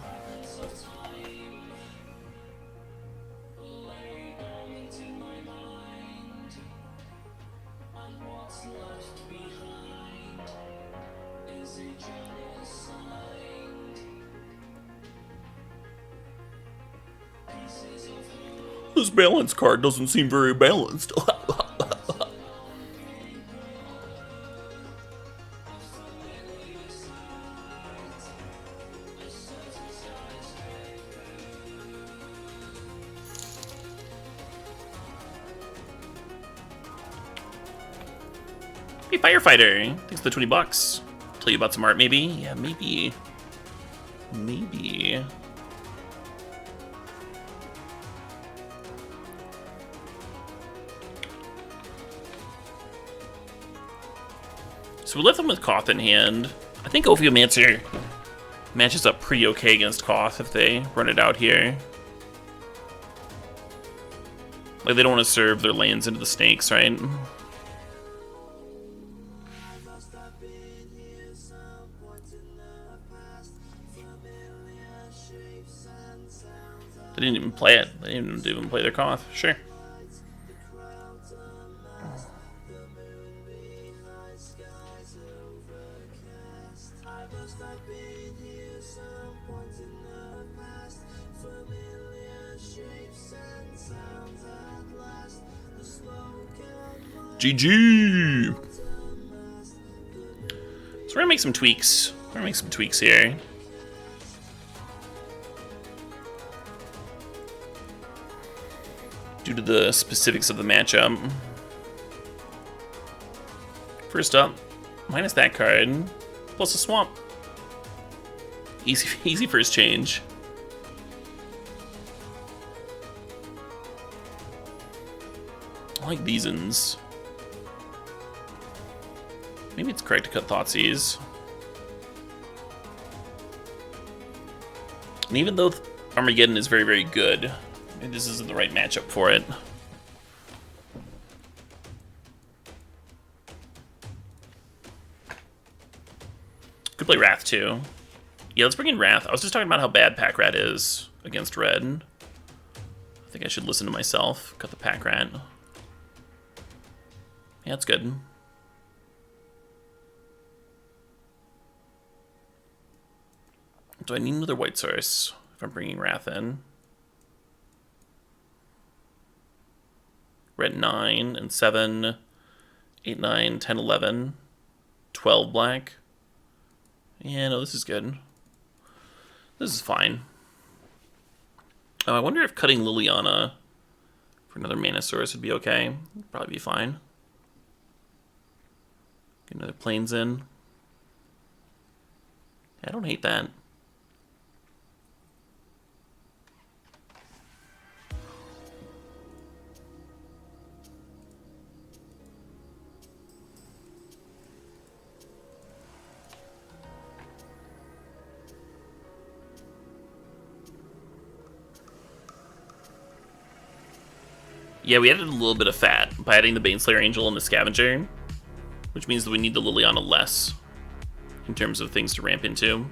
This balance card doesn't seem very balanced. Hey, Firefighter! Thanks for the $20. Tell you about some art, maybe? Yeah, maybe. Maybe. So we left them with Koth in hand. I think Ophiomancer matches up pretty okay against Koth if they run it out here. Like, they don't want to serve their lands into the snakes, right? They didn't even play it. They didn't even play their Koth. Sure. GG! So we're gonna make some tweaks. We're gonna make some tweaks here. Due to the specifics of the matchup. First up, minus that card, plus a swamp. Easy first change. I like these uns. Maybe it's correct to cut Thoughtseize. And even though Armageddon is very, very good, this isn't the right matchup for it. Could play Wrath too. Yeah, let's bring in Wrath. I was just talking about how bad Pack Rat is against Red. I think I should listen to myself. Cut the Pack Rat. Yeah, that's good. Do I need another white source if I'm bringing Wrath in? Red 9 and 7, 8, 9, 10, 11, 12 black. Yeah, no, this is good. This is fine. I wonder if cutting Liliana for another mana source would be okay. Probably be fine. Get another planes in. I don't hate that. Yeah, we added a little bit of fat by adding the Baneslayer Angel and the Scavenger, which means that we need the Liliana less in terms of things to ramp into.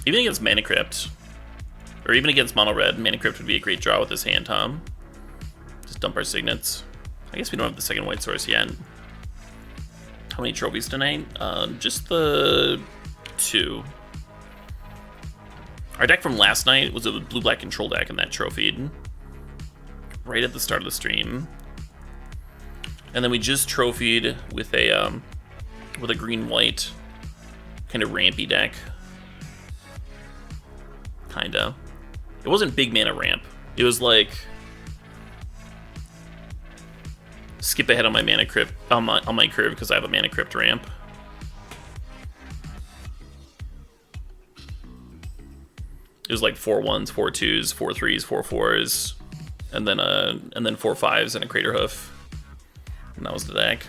Even against Mana Crypt, or even against Mono Red, Mana Crypt would be a great draw with this hand, Tom. Just dump our signets. I guess we don't have the second white source yet. How many trophies tonight? Just the 2. Our deck from last night was a blue-black control deck, and that trophied right at the start of the stream. And then we just trophied with a green-white kind of rampy deck. Kinda. It wasn't big mana ramp. It was like skip ahead on my mana crypt on my curve because I have a mana crypt ramp. It was like 4 1s, 4 2s, 4 3s, 4 4s, and then 4 5s and a Crater Hoof. And that was the deck.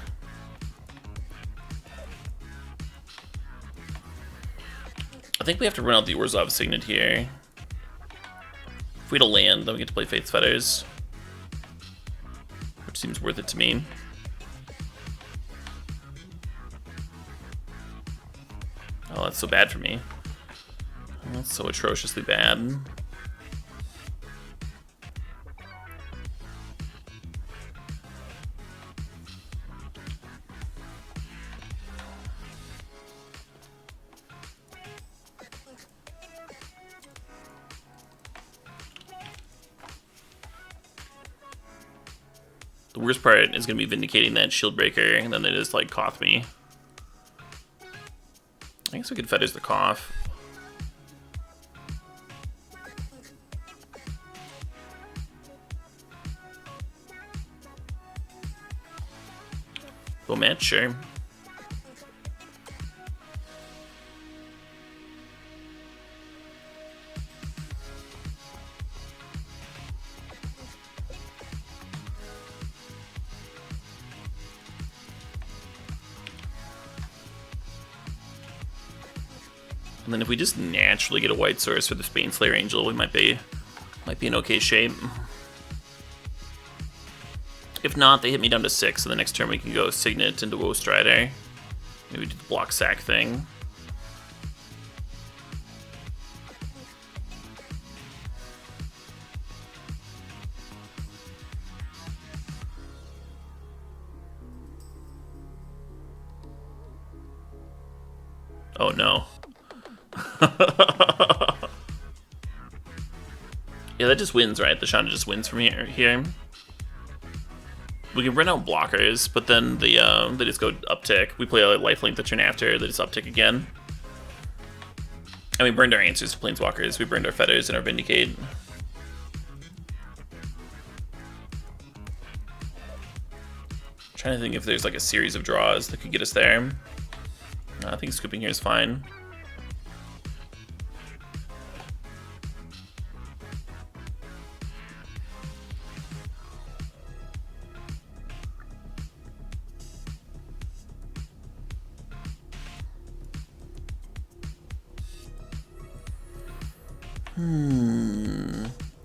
I think we have to run out the Orzhov Signet here. If we had a land, then we get to play Faith's Fetters, which seems worth it to me. Oh, that's so bad for me. That's so atrociously bad. The worst part is going to be vindicating that shield breaker, and then they just like Koth me. I guess we could Fetters the Koth. Bow match, sure. And then if we just naturally get a white source for the Baneslayer Angel, we might be in okay shape. If not, they hit me down to 6, and the next turn we can go Signet into Woe Strider. Maybe do the block sack thing. Oh no. Yeah, that just wins, right? The Shana just wins from here. We can run out blockers, but then they just go uptick. We play a lifelink the turn after, they just uptick again. And we burned our answers to Planeswalkers. We burned our Fetters and our Vindicate. Trying to think if there's like a series of draws that could get us there. I think scooping here is fine.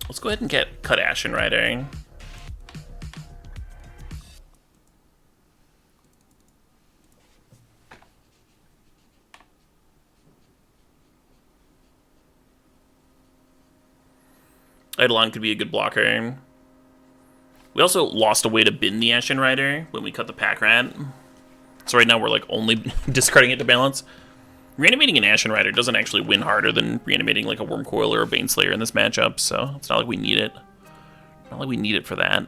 Let's go ahead and cut Ashen Rider. Eidolon could be a good blocker. We also lost a way to bin the Ashen Rider when we cut the Pack Rat. So right now we're like only discarding it to balance. Reanimating an Ashen Rider doesn't actually win harder than reanimating like a Wormcoil or a Baneslayer in this matchup, so it's not like we need it. Not like we need it for that.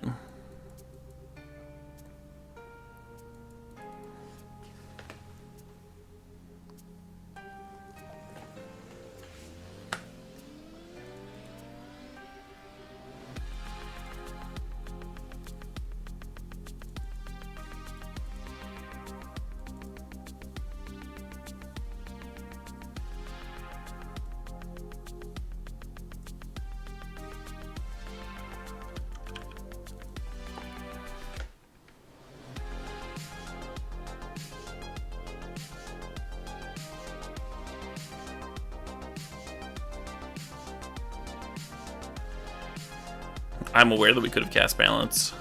I'm aware that we could have cast Balance.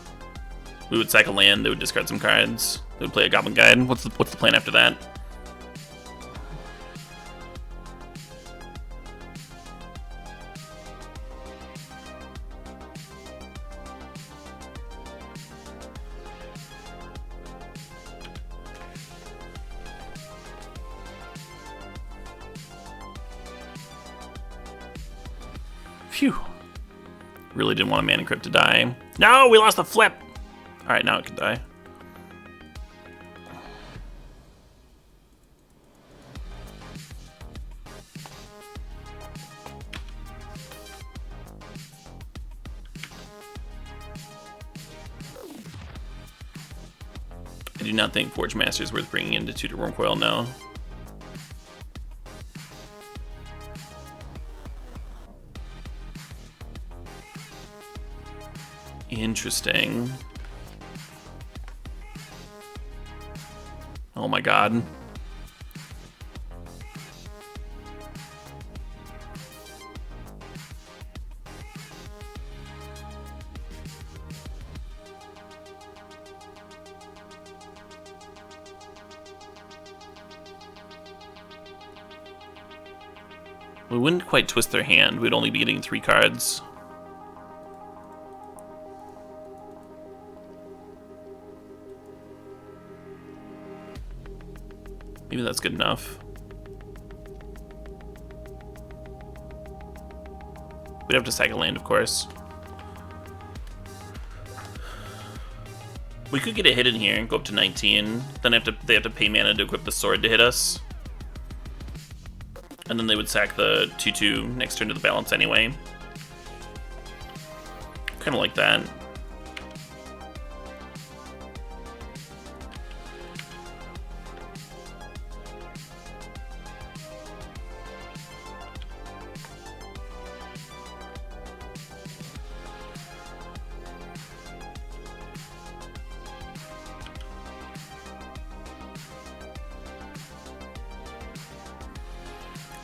We would sack a land, they would discard some cards, they would play a Goblin Guide. What's the plan after that? Phew. Really didn't want a Mana Crypt to die. No, we lost the flip! Alright, now it can die. I do not think Forge Master is worth bringing into Tutor Wormcoil, no. Interesting. Oh my god. We wouldn't quite twist their hand. We'd only be getting 3 cards. Maybe that's good enough. We'd have to sack a land, of course. We could get a hit in here and go up to 19. Then they have to pay mana to equip the sword to hit us. And then they would sack the 2/2 next turn to the balance anyway. Kind of like that.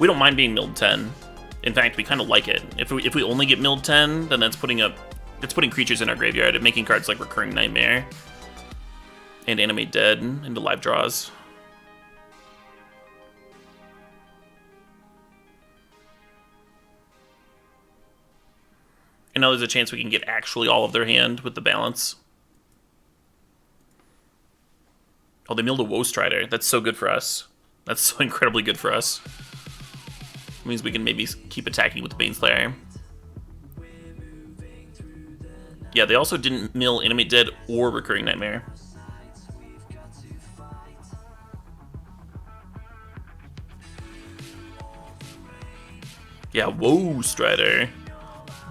We don't mind being milled 10. In fact, we kind of like it. If we only get milled 10, then it's putting creatures in our graveyard and making cards like Recurring Nightmare and Animate Dead into live draws. And now there's a chance we can get actually all of their hand with the balance. Oh, they milled a Woe Strider. That's so good for us. That's so incredibly good for us. It means we can maybe keep attacking with the Baneslayer. Yeah, they also didn't mill Animate Dead or Recurring Nightmare. Yeah, whoa, Strider.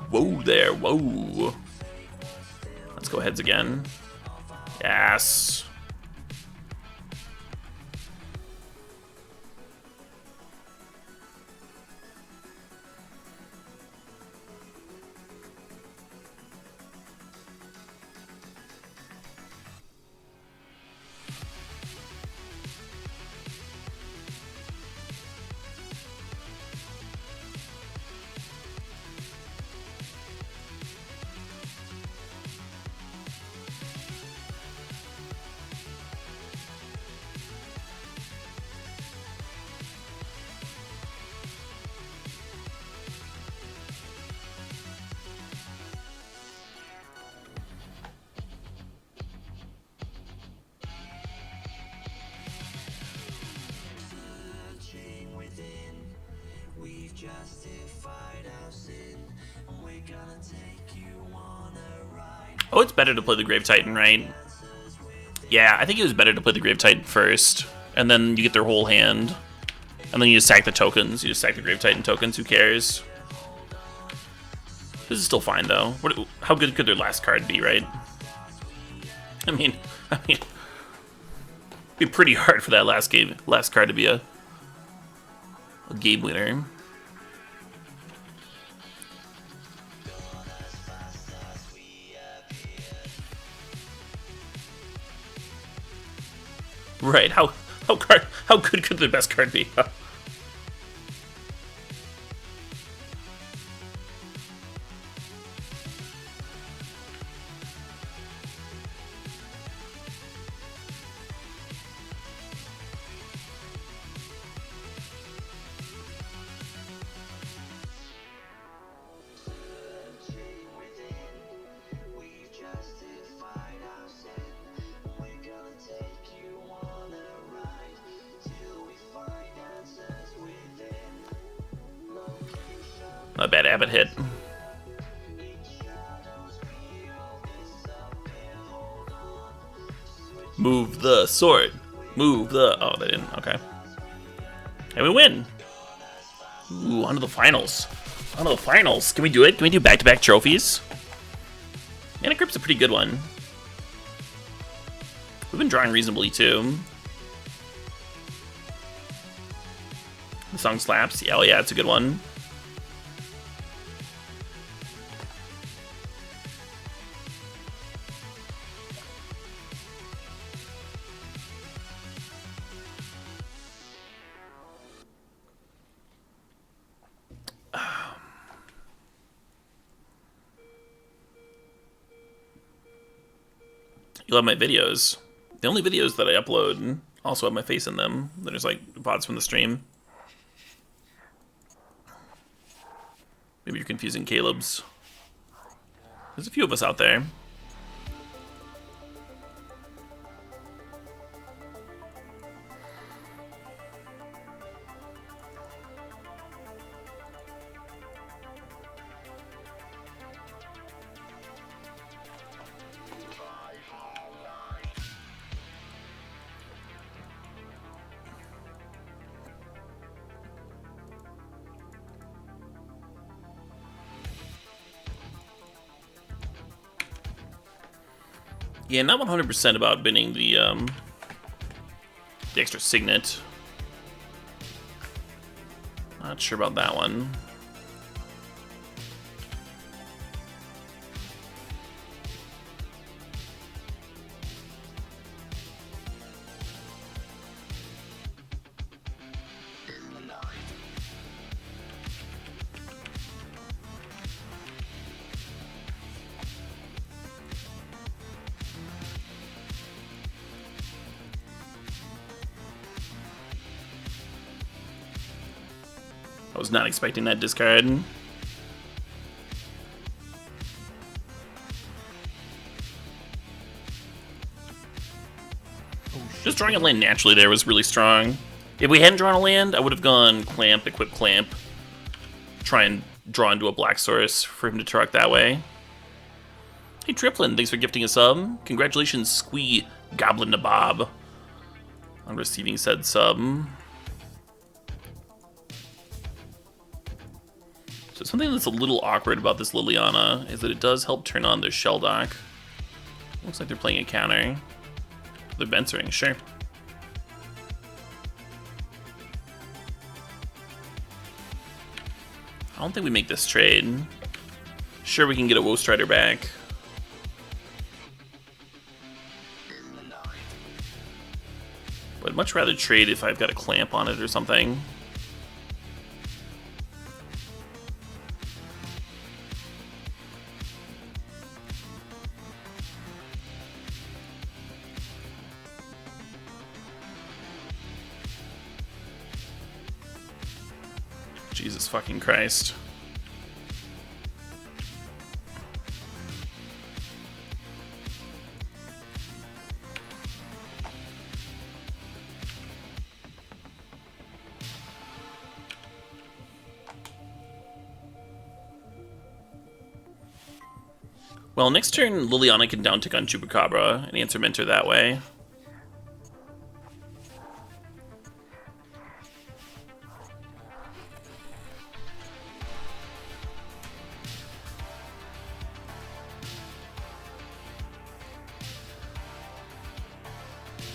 Whoa there, whoa. Let's go heads again. Yes. Oh, it's better to play the Grave Titan, right? Yeah, I think it was better to play the Grave Titan first, and then you get their whole hand, and then you just sack the tokens. You just sack the Grave Titan tokens, who cares? This is still fine, though. How good could their last card be, right? I mean, it'd be pretty hard for that last card to be a game winner. Right, how good could the best card be? Not a bad Abbott hit. Move the sword. Move the... Oh, they didn't. Okay. And we win. Ooh, on to the finals. On to the finals. Can we do it? Can we do back-to-back trophies? Mana Crypt's a pretty good one. We've been drawing reasonably, too. The song slaps. Yeah, oh yeah, it's a good one. You'll have my videos. The only videos that I upload also have my face in them. There's like VODs from the stream. Maybe you're confusing Caleb's. There's a few of us out there. Yeah, not 100% about binning the extra signet. Not sure about that one. I was not expecting that discard. Just drawing a land naturally there was really strong. If we hadn't drawn a land, I would have gone Clamp, Equip Clamp. Try and draw into a black source for him to truck that way. Hey Triplin, thanks for gifting a sub. Congratulations, Squee Goblin Nabob, on receiving said sub. So something that's a little awkward about this Liliana is that it does help turn on their shell dock. Looks like they're playing a counter. They're Bensering, sure. I don't think we make this trade. Sure, we can get a Woe Strider back. But I'd much rather trade if I've got a clamp on it or something. Jesus fucking Christ. Well, next turn, Liliana can downtick on Chupacabra and answer Mentor that way.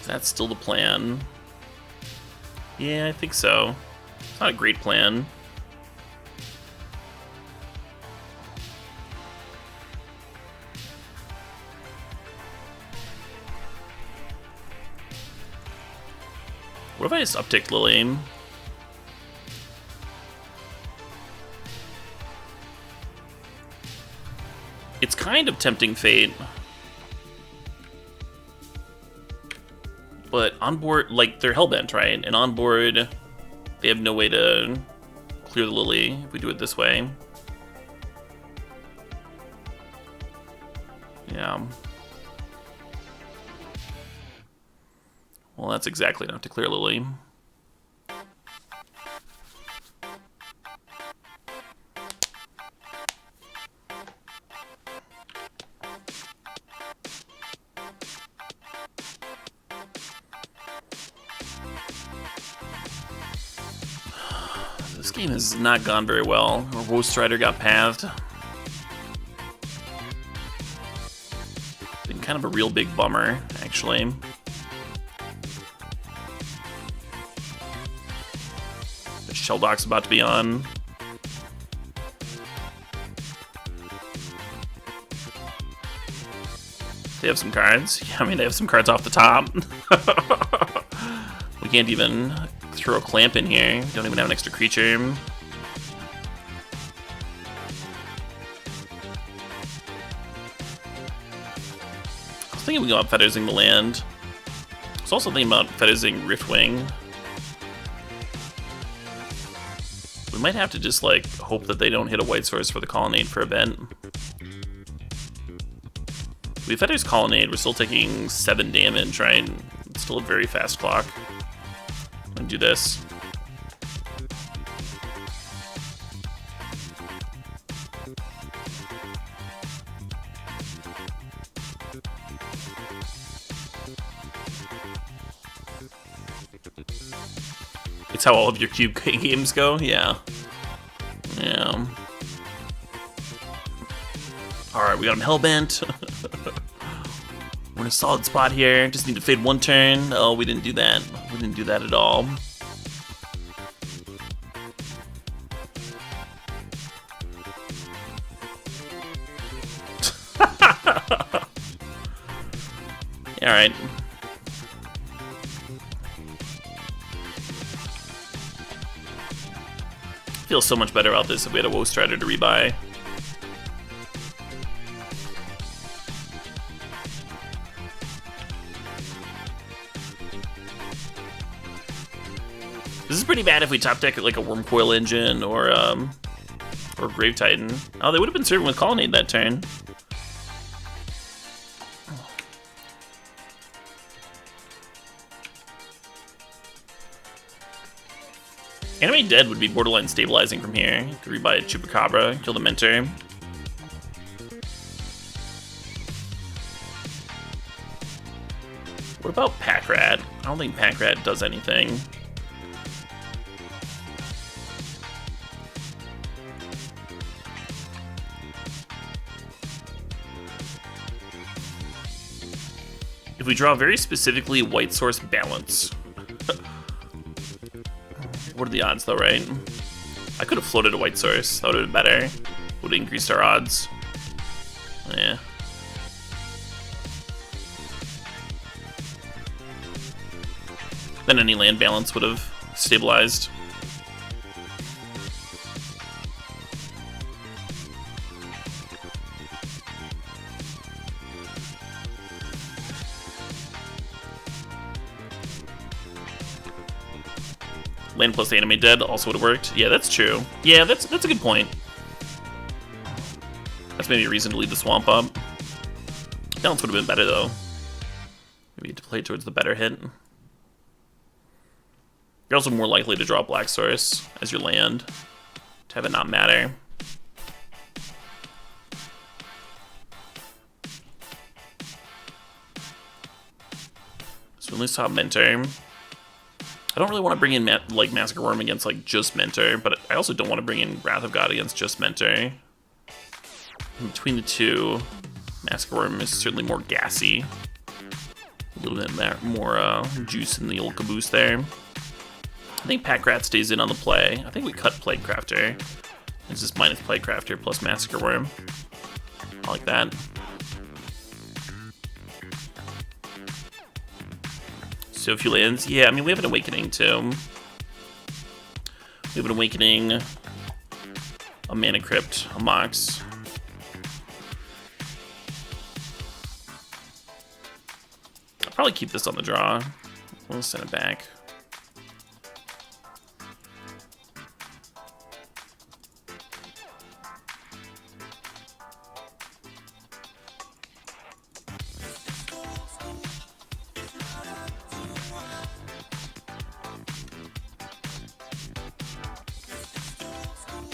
That's still the plan. Yeah, I think so. It's not a great plan. What if I just upticked Lily? It's kind of tempting fate. But on board, like, they're hellbent, right? And on board, they have no way to clear the Lily if we do it this way. Yeah. Well, that's exactly enough to clear Lily. game has not gone very well. Our Woe Strider got pathed. Been kind of a real big bummer, actually. The Shelldock's about to be on. They have some cards. Yeah, I mean, they have some cards off the top. We can't even throw a clamp in here. Don't even have an extra creature. I was thinking we go about Feathersing the land. I was also thinking about Feathersing Riftwing. We might have to just, like, hope that they don't hit a white source for the Colonnade for event. If we Feathers Colonnade, we're still taking 7 damage, right? It's still a very fast clock. I'm gonna do this. It's how all of your cube games go? Yeah. Yeah. Alright, we got him hellbent. We're in a solid spot here. Just need to fade 1 turn. Oh, we didn't do that. We didn't do that at all. Alright. Feels so much better about this if we had a Woe Strider to rebuy. This is pretty bad if we top deck like a Wormcoil Engine or Grave Titan. Oh, they would have been serving with Colonnade that turn. Animate Dead would be borderline stabilizing from here. You could rebuy Chupacabra, kill the Mentor. What about Pack Rat? I don't think Pack Rat does anything. If we draw very specifically white source balance. What are the odds though, right? I could have floated a white source. That would have been better. Would have increased our odds. Yeah. Then any land balance would have stabilized. Land plus Animate Dead also would have worked. Yeah, that's true. Yeah, that's a good point. That's maybe a reason to leave the swamp up. Balance would have been better though. Maybe to play towards the better hit. You're also more likely to draw Black Source as your land, to have it not matter. So we lose top Mentor. I don't really want to bring in like Massacre Worm against like just Mentor, but I also don't want to bring in Wrath of God against just Mentor. In between the two, Massacre Worm is certainly more gassy. A little bit more juice in the old caboose there. I think Pack Rat stays in on the play. I think we cut Plague Crafter. It's just minus Plague Crafter plus Massacre Worm. I like that. So a few lands. Yeah, I mean, we have an Awakening, too. We have an Awakening, a Mana Crypt, a Mox. I'll probably keep this on the draw. We'll send it back.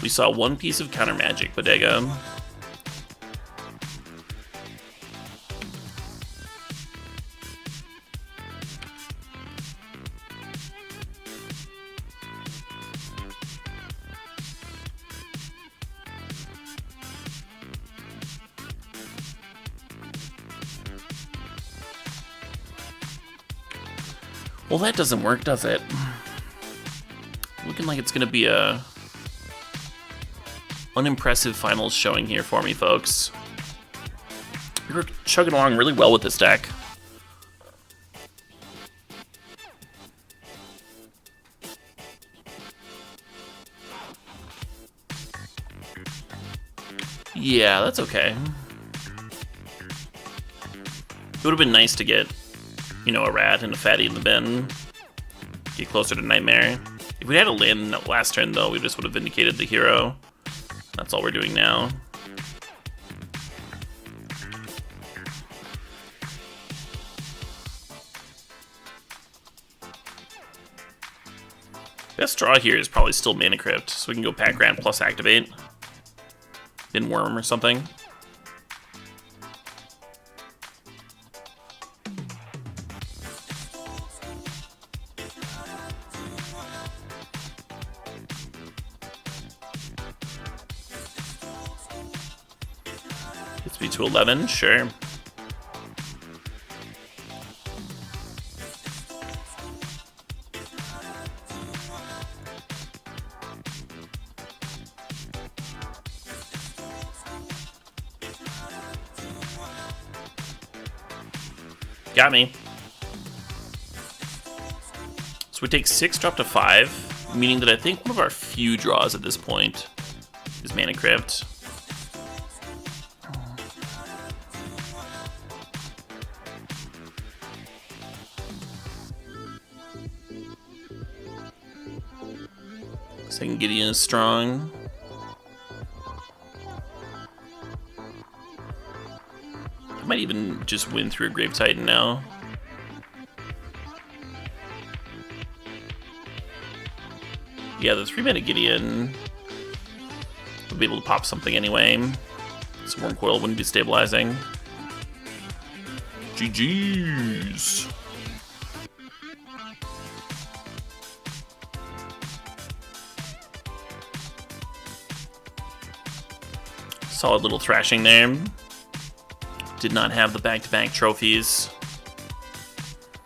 We saw one piece of counter magic, Bodega. Well, that doesn't work, does it? Looking like it's gonna be a unimpressive finals showing here for me, folks. We were chugging along really well with this deck. Yeah, that's okay. It would have been nice to get, you know, a rat and a fatty in the bin. Get closer to Nightmare. If we had a land last turn, though, we just would have vindicated the hero. That's all we're doing now. Best draw here is probably still Mana Crypt, so we can go Pack Rat plus activate. Bin Worm or something. Gets me to 11, sure. Got me. So we take 6, drop to 5, meaning that I think one of our few draws at this point is Mana Crypt. Second Gideon is strong. I might even just win through a Grave Titan now. Yeah, the 3-mana Gideon would be able to pop something anyway. So Worm Coil wouldn't be stabilizing. GG's. Solid little thrashing there. Did not have the back-to-back trophies.